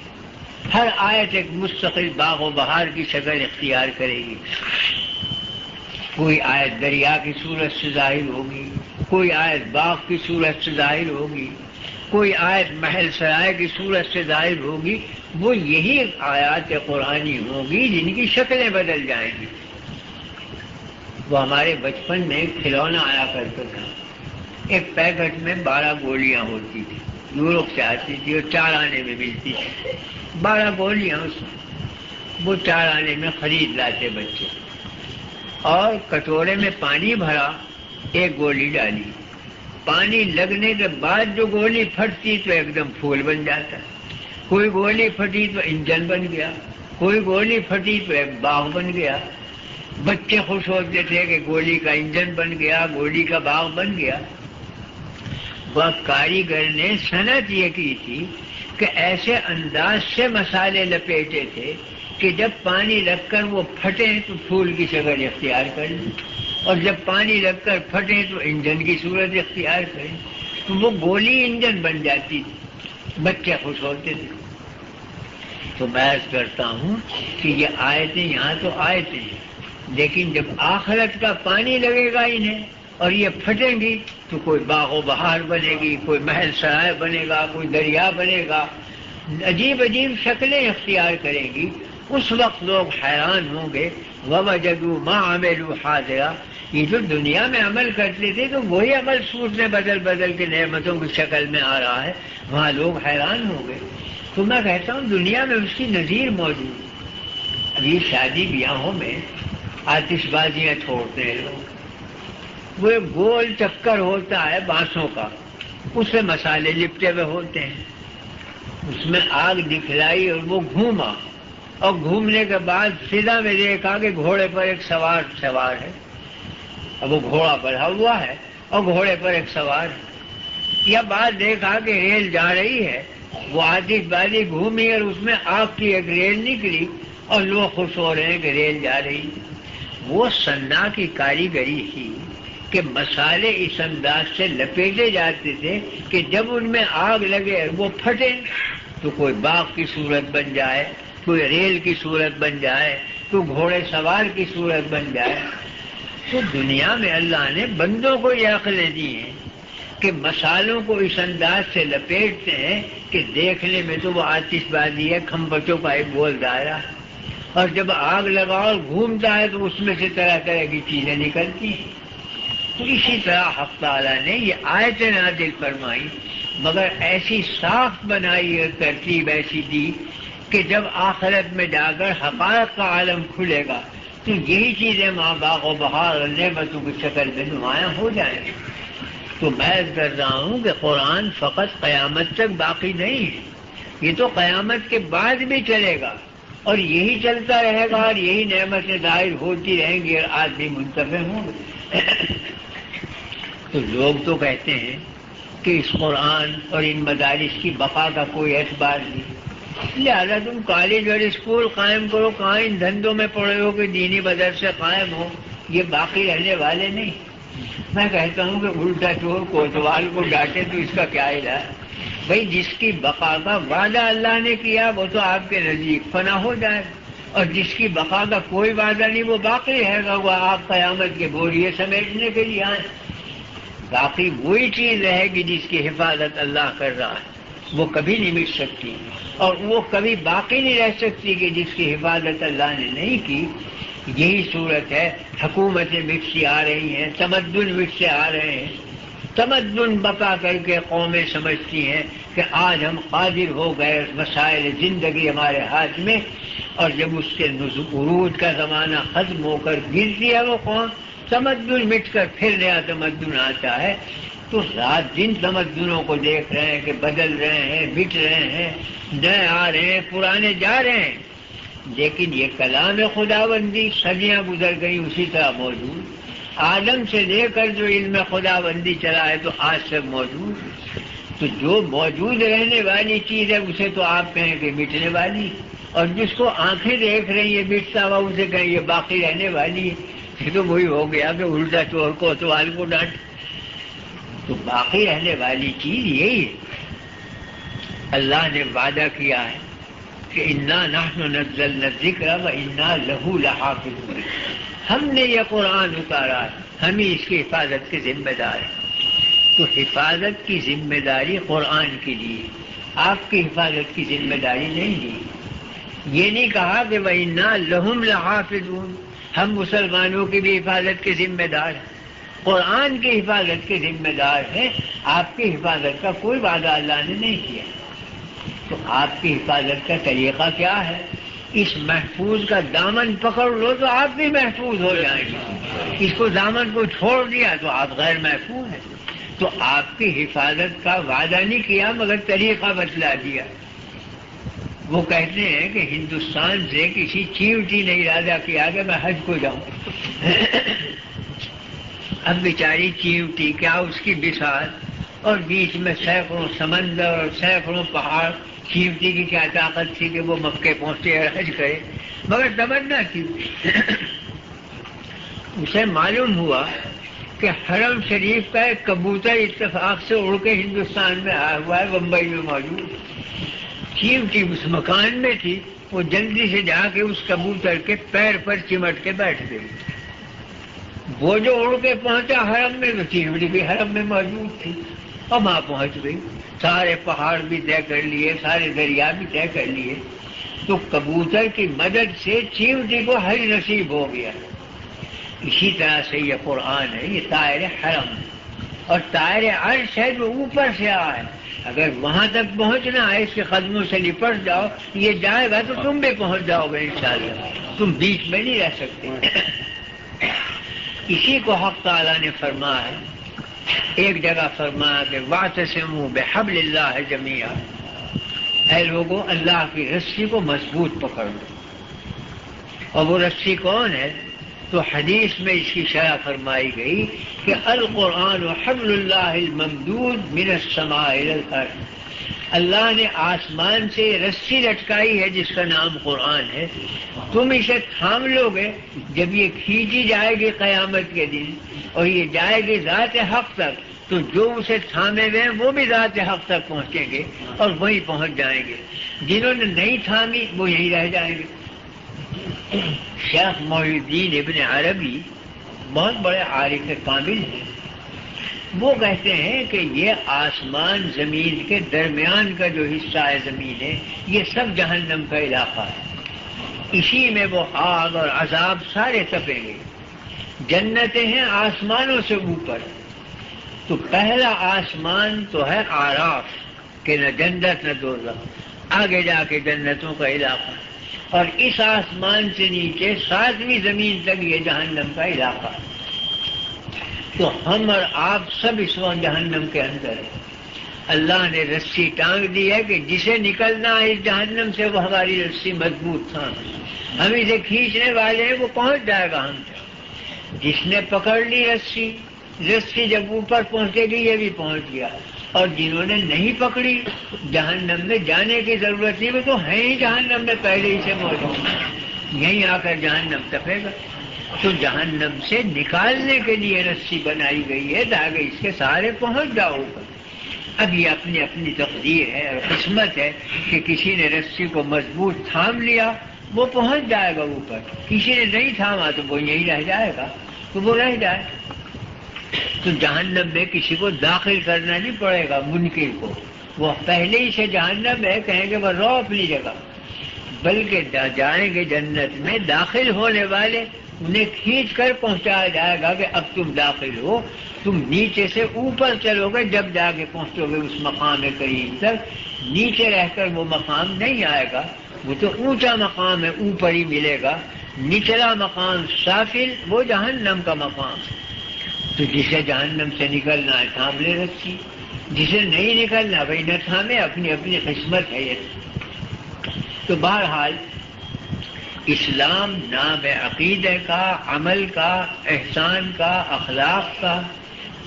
S1: ہر آیت ایک مستقل باغ و بہار کی شکل اختیار کرے گی. کوئی آیت دریا کی صورت سے ظاہر ہوگی، کوئی آیت باغ کی صورت سے ظاہر ہوگی، کوئی آیت محل سرائے کی صورت سے ظاہر ہوگی. وہ یہی آیات قرآنی ہوگی جن کی شکلیں بدل جائیں گی. وہ ہمارے بچپن میں کھلونا آیا کرتا تھا، ایک پیکٹ میں 12 گولیاں ہوتی تھی، یورپ سے آتی تھی اور 4 آنے میں ملتی تھی. 12 گولیاں اس میں، وہ 4 آنے میں خرید لاتے بچے، اور کٹورے میں پانی بھرا، ایک گولی ڈالی. پانی لگنے کے بعد جو گولی پھٹتی تو ایک دم پھول بن جاتا. کوئی گولی پھٹی تو انجن بن گیا، کوئی گولی پھٹی تو ایک باغ بن گیا. بچے خوش ہوتے تھے کہ گولی کا انجن بن گیا، گولی کا باغ بن گیا. وہ کاریگر نے صنعت یہ کی تھی کہ ایسے انداز سے مسالے لپیٹے تھے کہ جب پانی لگ کر وہ پھٹیں تو پھول کی شکل اختیار کر لیں، اور جب پانی لگ کر پھٹیں تو انجن کی صورت اختیار کریں. تو وہ گولی انجن بن جاتی تھی، بچے خوش ہوتے تھے. تو میں عرض کرتا ہوں کہ یہ آیتیں یہاں تو آیتیں ہیں، لیکن جب آخرت کا پانی لگے گا انہیں اور یہ پھٹیں گی تو کوئی باغ و بہار بنے گی، کوئی محل سرائے بنے گا، کوئی دریا بنے گا، عجیب عجیب شکلیں اختیار کریں گی. اس وقت لوگ حیران ہوں گے وَوَجَدُوا مَا عَمِلُوا حَاضِرًا، یہ جو دنیا میں عمل کرتے تھے تو وہی عمل صورت میں بدل بدل کے نعمتوں کی شکل میں آ رہا ہے، وہاں لوگ حیران ہوں گے۔ تو میں کہتا ہوں دنیا میں اس کی نظیر موجود ہے۔ ابھی شادی بیاہوں میں آتش بازیاں چھوڑتے ہیں لوگ، وہ ایک گول چکر ہوتا ہے بانسوں کا، اس سے مسالے لپٹے ہوئے ہوتے ہیں، اس میں آگ دکھلائی اور وہ گھوما، اور گھومنے کے بعد فضا میں دیکھا کہ گھوڑے پر ایک سوار ہے، اب وہ گھوڑا بڑھا ہوا ہے اور گھوڑے پر ایک سوار ہے، یا بعد دیکھا کہ ریل جا رہی ہے، وہ آتش بازی گھومی اور اس میں آگ کی ایک ریل نکلی اور لوگ خوش ہو رہے ہیں کہ ریل جا رہی۔ وہ صنع کی کاریگری تھی کہ مسالے اس انداز سے لپیٹے جاتے تھے کہ جب ان میں آگ لگے وہ پھٹے تو کوئی باغ کی صورت بن جائے، کوئی ریل کی صورت بن جائے، کوئی گھوڑے سوار کی صورت بن جائے۔ تو دنیا میں اللہ نے بندوں کو یہ عقلیں دی ہیں کہ مسالوں کو اس انداز سے لپیٹتے ہیں کہ دیکھنے میں تو وہ آتش بازی ہے، کھمبچوں کا ایک گول دائرہ، اور جب آگ لگاؤ اور گھومتا ہے تو اس میں سے طرح طرح کی چیزیں نکلتی ہیں۔ تو اسی طرح حق تعالیٰ نے یہ آیتیں نازل فرمائی، مگر ایسی صاف بنائی اور ترتیب ایسی دی کہ جب آخرت میں جا کر حقائق کا عالم کھلے گا تو یہی چیزیں ماں باغ و بہار اور نعمتوں کی شکل میں نمایاں ہو جائیں گی۔ تو میں کر رہا ہوں کہ قرآن فقط قیامت تک باقی نہیں ہے، یہ تو قیامت کے بعد بھی چلے گا اور یہی چلتا رہے گا اور یہی نعمتیں ظاہر ہوتی رہیں گی اور آدمی منتفع ہوں گے۔ تو لوگ تو کہتے ہیں کہ اس قرآن اور ان مدارس کی بقا کا کوئی اعتبار نہیں، لہذا تم کالج اور اسکول قائم کرو، کہاں ان دھندوں میں پڑے ہو کہ دینی مدرسے قائم ہو، یہ باقی رہنے والے نہیں۔ میں کہتا ہوں کہ الٹا چور کوتوال کو ڈانٹے تو اس کا کیا علاج؟ بھئی جس کی بقا کا وعدہ اللہ نے کیا وہ تو آپ کے نزدیک فنا ہو جائے، اور جس کی بقا کا کوئی وعدہ نہیں وہ باقی رہے گا، وہ آپ قیامت کے بوریے سمیٹنے کے لیے آئیں۔ باقی وہی چیز رہے گی جس کی حفاظت اللہ کر رہا ہے، وہ کبھی نہیں مٹ سکتی، اور وہ کبھی باقی نہیں رہ سکتی کہ جس کی حفاظت اللہ نے نہیں کی۔ یہی صورت ہے، حکومتیں مٹتی آ رہی ہیں، تمدن مٹتے آ رہے ہیں، تمدن بقا کر کے قومیں سمجھتی ہیں کہ آج ہم قادر ہو گئے، مسائل زندگی ہمارے ہاتھ میں، اور جب اس کے عروج کا زمانہ ختم ہو کر گرتی ہے وہ قوم، تمدن مٹ کر پھر نیا تمدن آتا ہے۔ تو رات دن تمدنوں کو دیکھ رہے ہیں کہ بدل رہے ہیں، مٹ رہے ہیں، نئے آ رہے ہیں، پرانے جا رہے ہیں، لیکن یہ کلام خداوندی صدیاں گزر گئی اسی طرح موجود، آدم سے لے کر جو علم خداوندی چلا ہے تو آج تک موجود۔ تو جو موجود رہنے والی چیز ہے اسے تو آپ کہیں کہ مٹنے والی، اور جس کو آنکھیں دیکھ رہی ہیں مٹتا ہوا اسے کہیں یہ باقی رہنے والی ہے۔ یہ تو وہی ہو گیا کہ الٹا چور کوتوال کو ڈانٹ۔ تو باقی رہنے والی چیز یہی ہے، اللہ نے وعدہ کیا ہے کہ انا نحن نزلنا الذکر وانا لہ لحافظون، ہم نے یہ قرآن اتارا ہے، ہم ہی اس کی حفاظت کے ذمہ دار ہیں۔ تو حفاظت کی ذمہ داری قرآن کے لیے، آپ کی حفاظت کی ذمہ داری نہیں دی۔ یہ نہیں کہا کہ وَإِنَّا لَهُمْ لَحَافِظُونَ، ہم مسلمانوں کی بھی حفاظت کے ذمہ دار ہیں، قرآن کی حفاظت کے ذمہ دار ہیں، آپ کی حفاظت کا کوئی وعدہ اللہ نے نہیں کیا۔ تو آپ کی حفاظت کا طریقہ کیا ہے؟ اس محفوظ کا دامن پکڑ لو تو آپ بھی محفوظ ہو جائیں گے، اس کو دامن کو چھوڑ دیا تو آپ غیر محفوظ ہیں۔ تو آپ کی حفاظت کا وعدہ نہیں کیا مگر طریقہ بتلا دیا۔ وہ کہتے ہیں کہ ہندوستان سے کسی چیوٹی نے ارادہ کیا کہ میں حج کو جاؤں، اب بیچاری چیوٹی کیا اس کی بساط، اور بیچ میں سینکڑوں سمندر اور سینکڑوں پہاڑ، چیوٹی کی کیا طاقت تھی کہ وہ مکے پہنچے اور حج کرے، مگر تمنا تھی۔ اسے معلوم ہوا کہ حرم شریف کا ایک کبوتر اتفاق سے اڑ کے ہندوستان میں آیا ہوا ہے، بمبئی میں موجود۔ چیوٹی اس مکان میں تھی، وہ جلدی سے جا کے اس کبوتر کے پیر پر چمٹ کے بیٹھ گئی۔ وہ جو اڑ کے پہنچا حرم میں، تو چیوٹی بھی حرم میں موجود تھی، اور وہاں پہنچ گئی، سارے پہاڑ بھی طے کر لیے، سارے دریا بھی طے کر لیے، تو کبوتر کی مدد سے چیونٹی کو حج نصیب ہو گیا۔ اسی طرح سے یہ قرآن ہے، یہ طائر حرم اور طائر عرش ہے جو اوپر سے آئے، اگر وہاں تک پہنچنا ہے اس کے قدموں سے لپٹ جاؤ، یہ جائے گا تو تم بھی پہنچ جاؤ گے انشاءاللہ، تم بیچ میں نہیں رہ سکتے۔ اسی کو حق تعالیٰ نے فرمایا، ایک جگہ فرمایا کہ واعتصموا بحبل اللہ جمیعا، اے لوگوں اللہ کی رسی کو مضبوط پکڑ لو۔ اور وہ رسی کون ہے؟ تو حدیث میں اس کی شرح فرمائی گئی کہ القرآن حبل اللہ الممدود من السماء الی الارض، اللہ نے آسمان سے رسی لٹکائی ہے جس کا نام قرآن ہے، تم اسے تھام لو گے، جب یہ کھینچی جائے گی قیامت کے دن اور یہ جائے گی ذات حق تک، تو جو اسے تھامے ہوئے وہ بھی ذات حق تک پہنچیں گے اور وہیں پہنچ جائیں گے، جنہوں نے نہیں تھامی وہ یہیں رہ جائیں گے۔ شیخ محی الدین ابن عربی بہت بڑے عارف کامل ہیں، وہ کہتے ہیں کہ یہ آسمان زمین کے درمیان کا جو حصہ ہے زمین ہے، یہ سب جہنم کا علاقہ ہے، اسی میں وہ آگ اور عذاب سارے تپیں گے۔ جنتیں ہیں آسمانوں سے اوپر، تو پہلا آسمان تو ہے آراف کہ نہ جنت نہ دوزخ، آگے جا کے جنتوں کا علاقہ، اور اس آسمان سے نیچے 7ویں زمین تک یہ جہنم کا علاقہ ہے۔ تو ہم اور آپ سب اس وقت جہنم کے اندر ہیں، اللہ نے رسی ٹانگ دی ہے کہ جسے نکلنا ہے اس جہنم سے وہ ہماری رسی مضبوط تھام، ہم اسے کھینچنے والے ہیں، وہ پہنچ جائے گا ہم تک۔ جس نے پکڑ لی رسی جب اوپر پہنچے گی یہ بھی پہنچ گیا، اور جنہوں نے نہیں پکڑی جہنم میں جانے کی ضرورت نہیں، وہ تو ہیں ہی جہنم میں پہلے ہی سے موجود، یہیں آ کر جہنم تپے گا۔ تو جہنم سے نکالنے کے لیے رسی بنائی گئی ہے تاکہ اس کے سارے پہنچ جاؤ اوپر۔ اب یہ اپنی اپنی تقدیر ہے اور قسمت ہے کہ کسی نے رسی کو مضبوط تھام لیا وہ پہنچ جائے گا اوپر، کسی نے نہیں تھاما تو وہ یہیں رہ جائے گا، تو وہ رہ جائے۔ تو جہنم میں کسی کو داخل کرنا نہیں پڑے گا، منکر کو، وہ پہلے ہی سے جہنم ہے، کہیں گے وہ رو اپنی جگہ، بلکہ جائیں گے جنت میں داخل ہونے والے، انہیں کھینچ کر پہنچایا جائے گا کہ اب تم داخل ہو، تم نیچے سے اوپر چلو گے، جب جا کے پہنچو گے اس مقام کریم تک، نیچے رہ کر وہ مقام نہیں آئے گا، وہ تو اونچا مقام ہے، اوپر ہی ملے گا، نچلا مقام سافل وہ جہنم کا مقام۔ تو جسے جہنم سے نکلنا ہے تھام لے رکھی، جسے نہیں نکلنا بھائی نہ تھامے، اپنی اپنی قسمت ہے یہ۔ تو بہرحال اسلام نام عقیدے کا، عمل کا، احسان کا، اخلاق کا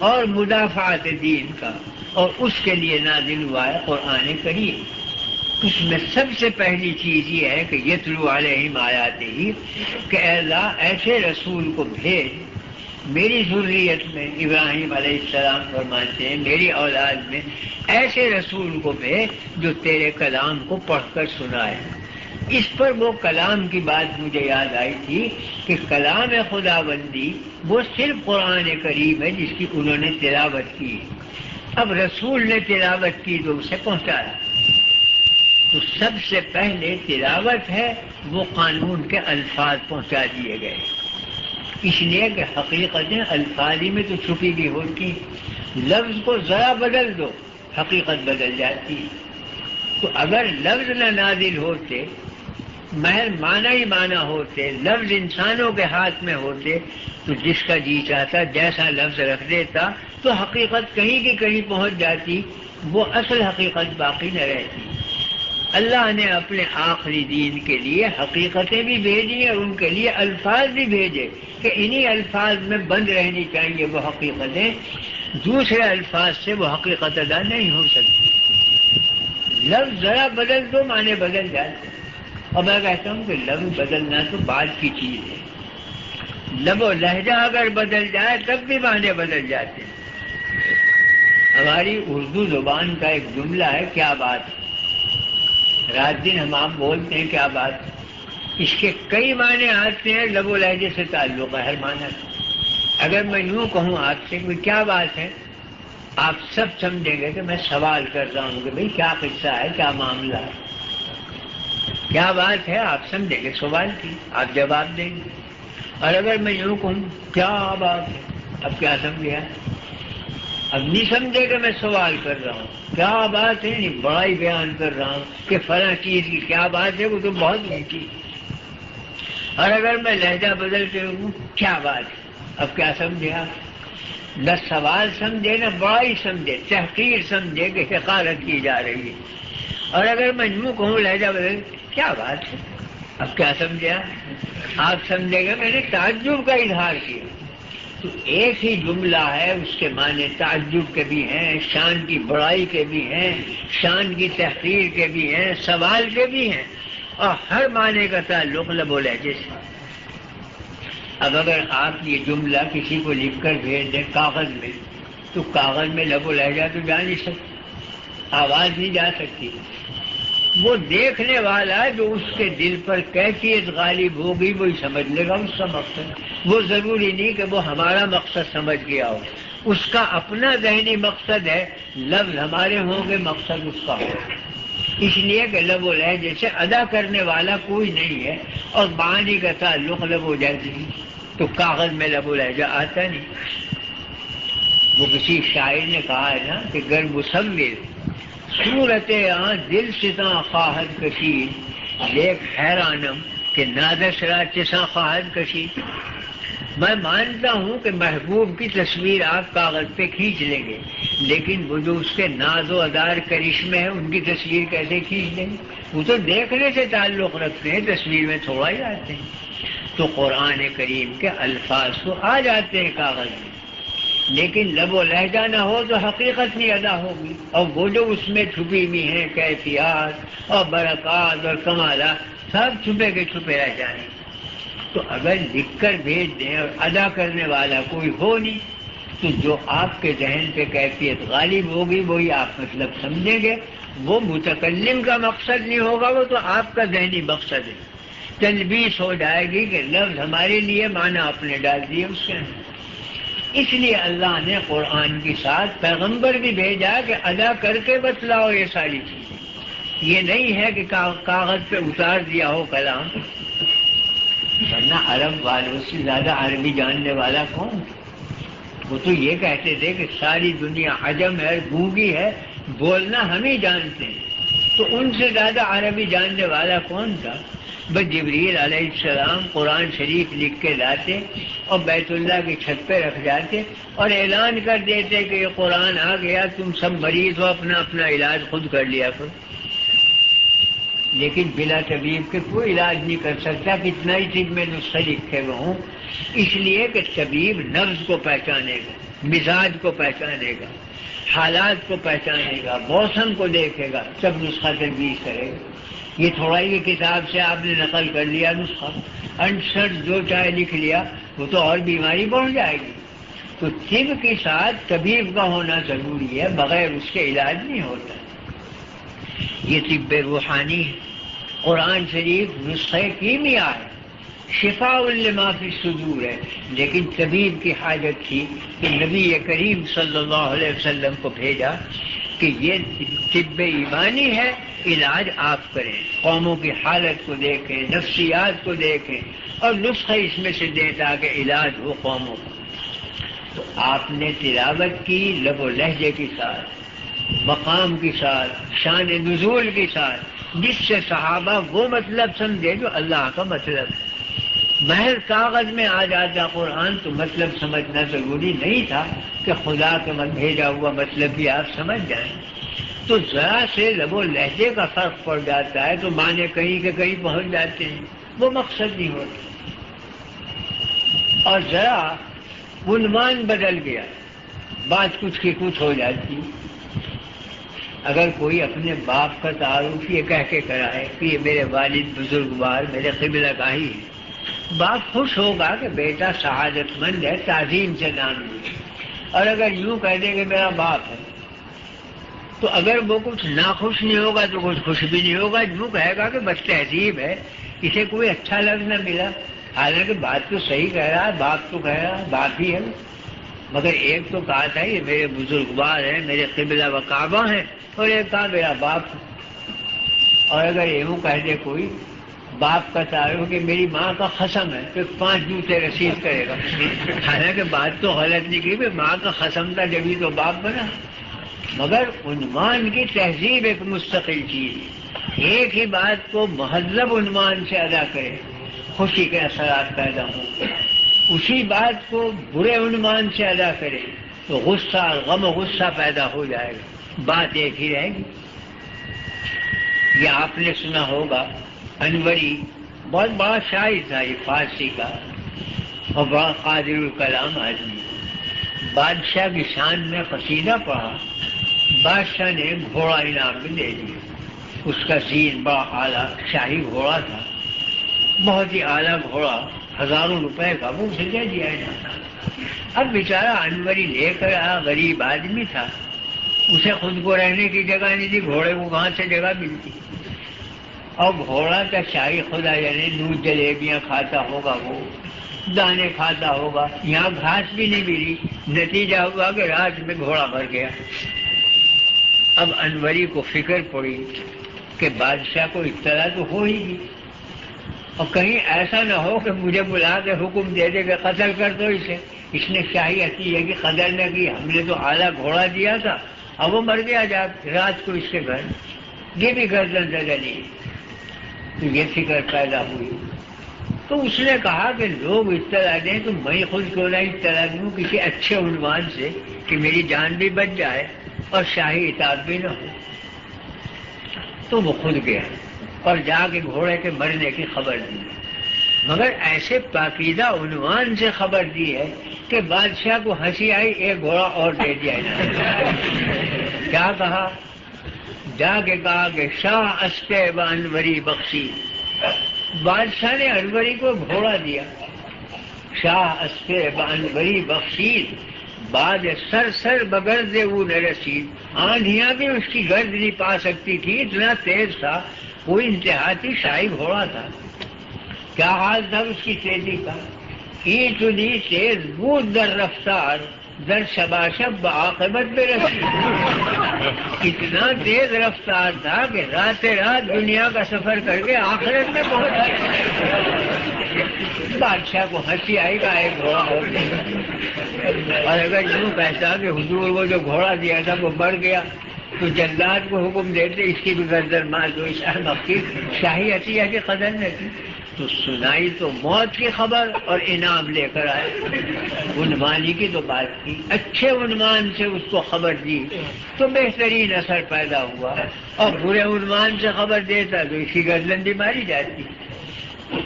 S1: اور مدافعت دین کا، اور اس کے لیے نازل ہوا ہے قرآن کریم۔ اس میں سب سے پہلی چیز یہ ہے کہ یتلو علیہم آیاتہ، کہ اے اللہ ایسے رسول کو بھیج میری ذریت میں، ابراہیم علیہ السلام فرماتے ہیں میری اولاد میں ایسے رسول کو بھیج جو تیرے کلام کو پڑھ کر سنائے۔ اس پر وہ کلام کی بات مجھے یاد آئی تھی کہ کلام خدا بندی وہ صرف قرآن کریم ہے جس کی انہوں نے تلاوت کی، اب رسول نے تلاوت کی تو اسے پہنچایا۔ تو سب سے پہلے تلاوت ہے، وہ قانون کے الفاظ پہنچا دیے گئے، اس لیے کہ حقیقتیں الفاظ میں تو چھپی بھی ہوتی، لفظ کو ذرا بدل دو حقیقت بدل جاتی۔ تو اگر لفظ نہ نازل ہوتے، محض معنی ہی معنی ہوتے، لفظ انسانوں کے ہاتھ میں ہوتے تو جس کا جی چاہتا جیسا لفظ رکھ دیتا تو حقیقت کہیں کی کہیں پہنچ جاتی، وہ اصل حقیقت باقی نہ رہتی۔ اللہ نے اپنے آخری دین کے لیے حقیقتیں بھی بھیجی اور ان کے لیے الفاظ بھی بھیجے کہ انہی الفاظ میں بند رہنی چاہیے وہ حقیقتیں، دوسرے الفاظ سے وہ حقیقت ادا نہیں ہو سکتی۔ لفظ ذرا بدل دو معنی بدل جاتے، اور میں کہتا ہوں کہ لفظ بدلنا تو بعد کی چیز ہے، لب و لہجہ اگر بدل جائے تب بھی معنی بدل جاتے ہیں۔ ہماری اردو زبان کا ایک جملہ ہے کیا بات ہے، رات دن ہم آپ بولتے ہیں کیا بات، اس کے کئی معنی آتے ہیں، لب و لہجے سے تعلق ہے ہر معنی۔ اگر میں یوں کہوں آپ سے کوئی کیا بات ہے، آپ سب سمجھیں گے کہ میں سوال کر رہا ہوں کہ بھئی کیا قصہ ہے، کیا معاملہ ہے۔ کیا بات ہے آپ سمجھیں گے سوال کی، آپ جواب دیں گے. اور اگر میں یوں کہوں کیا بات ہے، اب کیا سمجھے؟ اب نہیں سمجھے کہ میں سوال کر رہا ہوں. کیا بات ہے نہیں، بڑا ہی بیان کر رہا ہوں کہ فلاں چیز کی کیا بات ہے، وہ تو بہت اونچی. اور اگر میں لہجہ بدل کے ہوں کیا بات ہے، اب کیا سمجھے آپ؟ نہ سوال سمجھے نہ بڑائی سمجھے، تحقیر سمجھے کہ حقارت کی جا رہی ہے. اور اگر میں یوں کہوں لہجہ بدل کیا بات ہے، اب کیا سمجھے آپ سمجھے گا میں نے تعجب کا اظہار کیا. تو ایک ہی جملہ ہے، اس کے معنی تعجب کے بھی ہیں، شان کی بڑائی کے بھی ہیں، شان کی تحقیر کے بھی ہیں، سوال کے بھی ہیں، اور ہر معنی کا تعلق لب و لہجے سے. اب اگر آپ یہ جملہ کسی کو لکھ کر بھیج دیں کاغذ میں، تو کاغذ میں لب و لہجہ تو جا نہیں سکتی، آواز نہیں جا سکتی. وہ دیکھنے والا جو اس کے دل پر کیفیت غالب ہوگی وہی سمجھ لے گا اس کا مقصد. وہ ضروری نہیں کہ وہ ہمارا مقصد سمجھ گیا ہو، اس کا اپنا ذہنی مقصد ہے، لفظ ہمارے ہوں گے مقصد اس کا ہوگا. اس لیے کہ لب و لہجے سے ادا کرنے والا کوئی نہیں ہے، اور معنی کا تعلق لب و لہجے تو کاغذ میں لب و لہجہ آتا نہیں. وہ کسی شاعر نے کہا ہے نا کہ گر مصور صورت دل ستاں خواہد کشید لیک حیرانم کہ نادش را چساں خواہد کشید. میں مانتا ہوں کہ محبوب کی تصویر آپ کاغذ پہ کھینچ لیں گے، لیکن وہ جو اس کے ناز و ادار کرشمے ہیں ان کی تصویر کیسے کھینچ دیں گے؟ وہ تو دیکھنے سے تعلق رکھتے ہیں، تصویر میں تھوڑا ہی آتے ہیں. تو قرآن کریم کے الفاظ تو آ جاتے ہیں کاغذ میں، لیکن لب و لہجہ نہ ہو تو حقیقت نہیں ادا ہوگی، اور وہ جو اس میں چھپی ہوئی ہیں کیفیات اور برکات اور کمالات سب چھپے کے چھپے رہ جائیں. تو اگر لکھ کر بھیج دیں اور ادا کرنے والا کوئی ہو نہیں، تو جو آپ کے ذہن پہ کیفیت غالب ہوگی وہی آپ مطلب سمجھیں گے. وہ متکلم کا مقصد نہیں ہوگا، وہ تو آپ کا ذہنی مقصد ہے. تلبیس ہو جائے گی کہ لفظ ہمارے لیے معنی آپ نے ڈال دیے اس کے اندر. اس لیے اللہ نے قرآن کے ساتھ پیغمبر بھی بھیجا کہ ادا کر کے بتلاؤ یہ ساری چیزیں. یہ نہیں ہے کہ کاغذ پہ اتار دیا ہو کلام. ورنہ عرب والوں سے زیادہ عربی جاننے والا کون؟ وہ تو یہ کہتے تھے کہ ساری دنیا عجم ہے، گونگی ہے، بولنا ہم ہی جانتے ہیں. تو ان سے زیادہ عربی جاننے والا کون تھا؟ بس جبریل علیہ السلام قرآن شریف لکھ کے لاتے اور بیت اللہ کی چھت پہ رکھ جاتے اور اعلان کر دیتے کہ یہ قرآن آ گیا، تم سب مریض ہو، اپنا اپنا علاج خود کر لیا کرو. لیکن بلا طبیب کے کوئی علاج نہیں کر سکتا، کتنا ہی طب میں نسخے لکھے ہوئے ہوں. اس لیے کہ طبیب نبض کو پہچانے گا، مزاج کو پہچانے گا، حالات کو پہچانے گا، موسم کو دیکھے گا، سب نسخہ تجویز کرے گا. یہ تھوڑا ہی کتاب سے آپ نے نقل کر لیا نسخہ، انسٹ جو چاہے لکھ لیا، وہ تو اور بیماری بڑھ جائے گی. تو طب کے ساتھ طبیب کا ہونا ضروری ہے، بغیر اس کے علاج نہیں ہوتا. یہ طب روحانی ہے. قرآن شریف نسخہ کیمیا ہے، شفاء لما فی الصدور ہے. لیکن طبیب کی حاجت تھی کہ نبی کریم صلی اللہ علیہ وسلم کو بھیجا کہ یہ طب ایمانی ہے، علاج آپ کریں، قوموں کی حالت کو دیکھیں، نفسیات کو دیکھیں اور نسخہ اس میں سے دیں تاکہ علاج ہو قوموں کا. تو آپ نے تلاوت کی لب و لہجے کے ساتھ، مقام کے ساتھ، شان نزول کے ساتھ، جس سے صحابہ وہ مطلب سمجھے جو اللہ کا مطلب ہے. محض کاغذ میں آ جاتا قرآن تو مطلب سمجھنا ضروری نہیں تھا کہ خدا کے بھیجا ہوا مطلب بھی آپ سمجھ جائیں. تو ذرا سے لب و لہجے کا فرق پڑ جاتا ہے تو معنی کہیں کہ کہیں پہنچ جاتے ہیں، وہ مقصد نہیں ہوتا. اور ذرا عنوان بدل گیا، بات کچھ کی کچھ ہو جاتی. اگر کوئی اپنے باپ کا تعارف یہ کہہ کے کرائے کہ یہ میرے والد بزرگوار میرے قبلہ گاہی ہے، باپ خوش ہوگا کہ بیٹا سعادت مند ہے، تعظیم سے نام لے. اور اگر یوں کہہ دے کہ میرا باپ ہے تو اگر وہ کچھ ناخوش نہیں ہوگا تو کچھ خوش بھی نہیں ہوگا. یوں کہے گا کہ بس تہذیب ہے، اسے کوئی اچھا لفظ نہ ملا. حالانکہ بات تو صحیح کہہ رہا ہے، باپ تو کہہ رہا ہے، باپ ہی ہے، مگر ایک تو کہا تھا یہ میرے بزرگوار ہیں، میرے قبلہ و کعبہ ہیں، اور ایک کہا میرا باپ. اور اگر یوں کہہ دے کوئی باپ کا تعارف کہ میری ماں کا قسم ہے تو 5 جوتے رسید کرے گا. حالانکہ بات تو غلط نہیں کی، ماں کا قسم تھا جبھی تو باپ بنا. مگر عنوان کی تہذیب ایک مستقل چیز ہے. ایک ہی بات کو مہذب عنوان سے ادا کرے خوشی کے اثرات پیدا ہوں، اسی بات کو برے عنوان سے ادا کرے تو غصہ، غم و غصہ پیدا ہو جائے گا، بات ایک ہی رہے گی. یہ آپ نے سنا ہوگا انوری بہت بڑا شاعر تھا، یہ فارسی کا اور بڑا قادر الکلام آدمی. بادشاہ کی شان میں قصیدہ پڑھا، بادشاہ نے گھوڑا انعام میں دے دیا. اس کا زین بڑا اعلیٰ شاہی گھوڑا تھا، بہت ہی اعلیٰ گھوڑا، 1000 روپے کا، وہ اسے دے دیا انعام. اب بیچارہ انوری لے کر آیا، غریب آدمی تھا، اسے خود کو رہنے کی جگہ نہیں تھی، گھوڑے کو کہاں سے جگہ ملتی. اور گھوڑا کا شاہی خدا یعنی دودھ جلیبیاں کھاتا ہوگا، وہ دانے کھاتا ہوگا، یہاں گھاس بھی نہیں ملی. نتیجہ ہوا کہ رات میں گھوڑا مر گیا. اب انوری کو فکر پڑی کہ بادشاہ کو اطلاع تو ہو ہی گی، اور کہیں ایسا نہ ہو کہ مجھے بلا کے حکم دے دے کہ قتل کر دو اسے، اس نے شاہی عطیہ کی قدر نہ کی، ہم نے تو اعلیٰ گھوڑا دیا تھا، اب وہ مر گیا جا رات کو اس کے گھر. یہ بھی گردن زدلی. تو یہ فکر پیدا ہوئی تو اس نے کہا کہ لوگ اطلاع دیں تو میں خود کیوں نہ اطلاع دوں کسی اچھے عنوان سے کہ میری جان بھی بچ جائے اور شاہی اطاعت بھی نہ ہو. تو وہ خود گیا اور جا کے گھوڑے کے مرنے کی خبر دی، مگر ایسے پاکیزہ عنوان سے خبر دی ہے کہ بادشاہ کو ہنسی آئی، ایک گھوڑا اور دے دیا. کیا کہا؟ جا کے کہا کہ شاہ اسپے و انوری بخشی. بادشاہ نے انوری کو گھوڑا دیا. شاہ اسپے و انوری بخشی، بعد سر سر بگرد او نہ رسید. آندھیاں بھی اس کی گرد نہیں پا سکتی تھی، اتنا تیز تھا. کوئی انتہائی شاہی گھوڑا تھا. کیا حال تھا اس کی تیزی کا؟ ایتنی تیز بود در رفتار، در شباشب عاقبت بے رسی. اتنا تیز رفتار تھا کہ رات رات دنیا کا سفر کر کے آخرت میں پہنچ گیا. بادشاہ کو ہنسی آئی گا ایک گھوڑا ہو گیا. اور اگر یوں کہتا کہ حضور وہ جو گھوڑا دیا تھا وہ مر گیا تو جلاد کو حکم دیتے اس کی بھی گردن مار دو، شاہی عطیہ کی قدر نہ کی. تو سنائی تو موت کی خبر اور انعام لے کر آئے. عنوانی کی تو بات کی، اچھے عنوان سے اس کو خبر دی تو بہترین اثر پیدا ہوا، اور برے عنوان سے خبر دیتا تو اس کی گردن بھی ماری جاتی.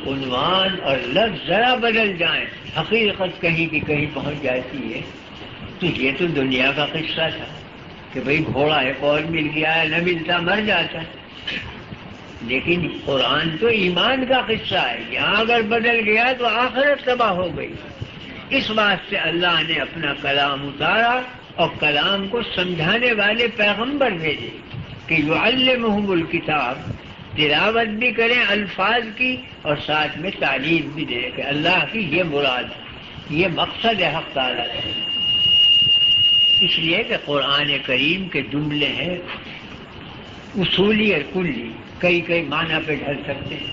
S1: عنوان اور لفظ ذرا بدل جائیں حقیقت کہیں کی کہیں پہنچ جاتی ہے. تو یہ تو دنیا کا قصہ تھا کہ بھئی گھوڑا ایک اور مل گیا ہے، نہ ملتا مر جاتا. لیکن قرآن تو ایمان کا قصہ ہے، یہاں اگر بدل گیا تو آخرت تباہ ہو گئی. اس واسطے اللہ نے اپنا کلام اتارا اور کلام کو سمجھانے والے پیغمبر بھیجے کہ یعلمہم الکتاب، تلاوت بھی کریں الفاظ کی اور ساتھ میں تعلیم بھی دیں کہ اللہ کی یہ مراد ہے، یہ مقصد ہے حق تعالیٰ ہے. اس لیے کہ قرآن کریم کے جملے ہیں اصولی اور کلی، کئی کئی معنی پہ ڈھل سکتے ہیں.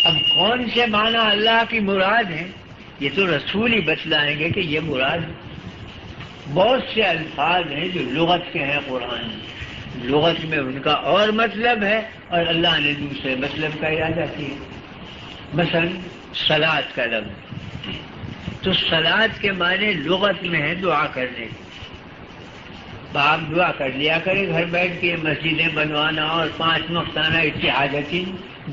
S1: اب کون سے معنی اللہ کی مراد ہیں یہ تو رسول ہی بتلائیں گے کہ یہ مراد. بہت سے الفاظ ہیں جو لغت کے ہیں، قرآن لغت میں ان کا اور مطلب ہے اور اللہ نے دوسرے مطلب کا ارادہ کیا. مثلا صلاۃ کا لفظ، تو صلاۃ کے معنی لغت میں ہے دعا کرنے کی. آپ دعا کر لیا کرے گھر بیٹھ کے، مسجدیں بنوانا اور 5 وقتانہ اتحادتی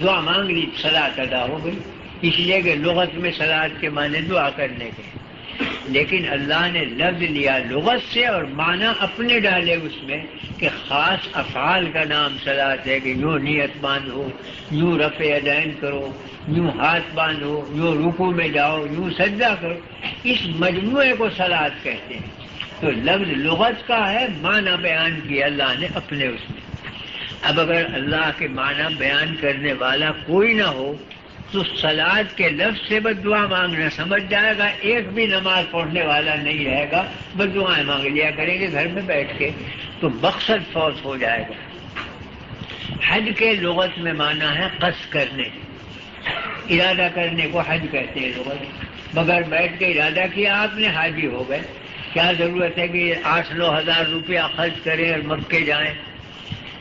S1: دعا مانگ لی، صلاۃ ادا ہو گئی. اس لیے کہ لغت میں صلاۃ کے معنی دعا کرنے کے. لیکن اللہ نے لفظ لیا لغت سے اور معنی اپنے ڈالے اس میں کہ خاص افعال کا نام صلاۃ ہے، کہ یوں نیت باندھو، یوں رفع یدین کرو، یوں ہاتھ باندھو، یوں رکوع میں جاؤ، یوں سجدہ کرو. اس مجموعے کو صلاۃ کہتے ہیں. تو لفظ لغت کا ہے، معنی بیان کیا اللہ نے اپنے اس میں. اب اگر اللہ کے معنی بیان کرنے والا کوئی نہ ہو تو صلاۃ کے لفظ سے بس دعا مانگنا سمجھ جائے گا. ایک بھی نماز پڑھنے والا نہیں رہے گا، بس دعائیں مانگ لیا کریں گے گھر میں بیٹھ کے، تو مقصد فوت ہو جائے گا. حج کے لغت میں معنی ہے قصد کرنے، ارادہ کرنے کو حج کہتے ہیں لغت، مگر بیٹھ کے ارادہ کیا آپ نے حاجی ہو گئے، کیا ضرورت ہے کہ 8-9 ہزار روپیہ خرچ کریں اور مکے جائیں؟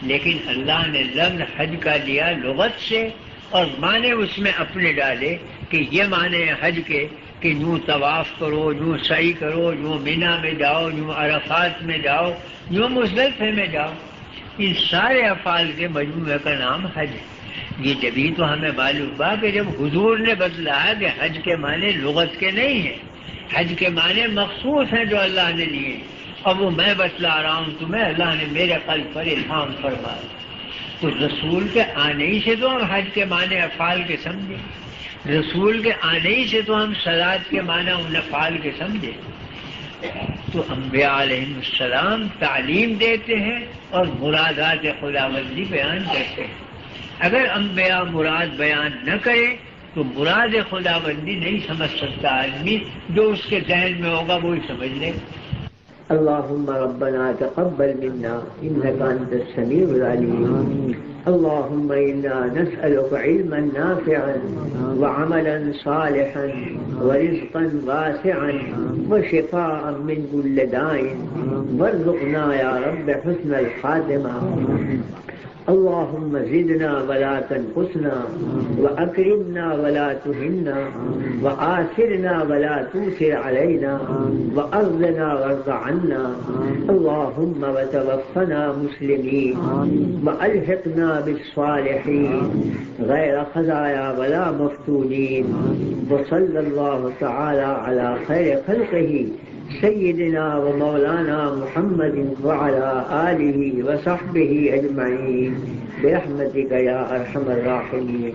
S1: لیکن اللہ نے لفظ حج کا لیا لغت سے اور معنی اس میں اپنے ڈالے کہ یہ معنی حج کے کہ یوں طواف کرو، یوں سعی کرو، یوں مینا میں جاؤ، یوں عرفات میں جاؤ، یوں مزدلفہ میں جاؤ، ان سارے افعال کے مجموعے کا نام حج ہے۔ یہ جبھی تو ہمیں معلوم ہوا کہ جب حضور نے بتلایا کہ حج کے معنی لغت کے نہیں ہیں، حج کے معنی مخصوص ہیں جو اللہ نے لیے، اور وہ میں بتلا رہا ہوں تمہیں، اللہ نے میرے قلب پر الہام فرمایا۔ تو رسول کے آنے ہی سے تو ہم حج کے معنی افعال کے سمجھے، رسول کے آنے ہی سے تو ہم صلاۃ کے معنی ان افعال کے سمجھے۔ تو انبیاء علیہ السلام تعلیم دیتے ہیں اور مرادات خداوندی بیان کرتے ہیں۔ اگر انبیاء مراد بیان نہ کرے تو مراد خداوندی نہیں سمجھ سکتا آدمی، جو اس کے ذہن میں ہوگا وہی سمجھ لے۔
S2: اللهم ربنا تقبل منا إنك أنت السميع العليم. اللهم إنا نسألك علما نافعا وعملا صالحا ورزقا واسعا وشفاء من كل داء وارزقنا يا رب حسن الخاتمة. اللهم زدنا ولا تنقصنا وأكرمنا ولا تهنا وآثرنا ولا تؤثر علينا وأرضنا وارض عنا. اللهم وتوفنا مسلمين وألحقنا بالصالحين غير خزايا ولا مفتونين. وصلى الله تعالى على خير خلقه سيدنا ومولانا محمد وعلى آله وصحبه أجمعين برحمتك يا أرحم الراحمين.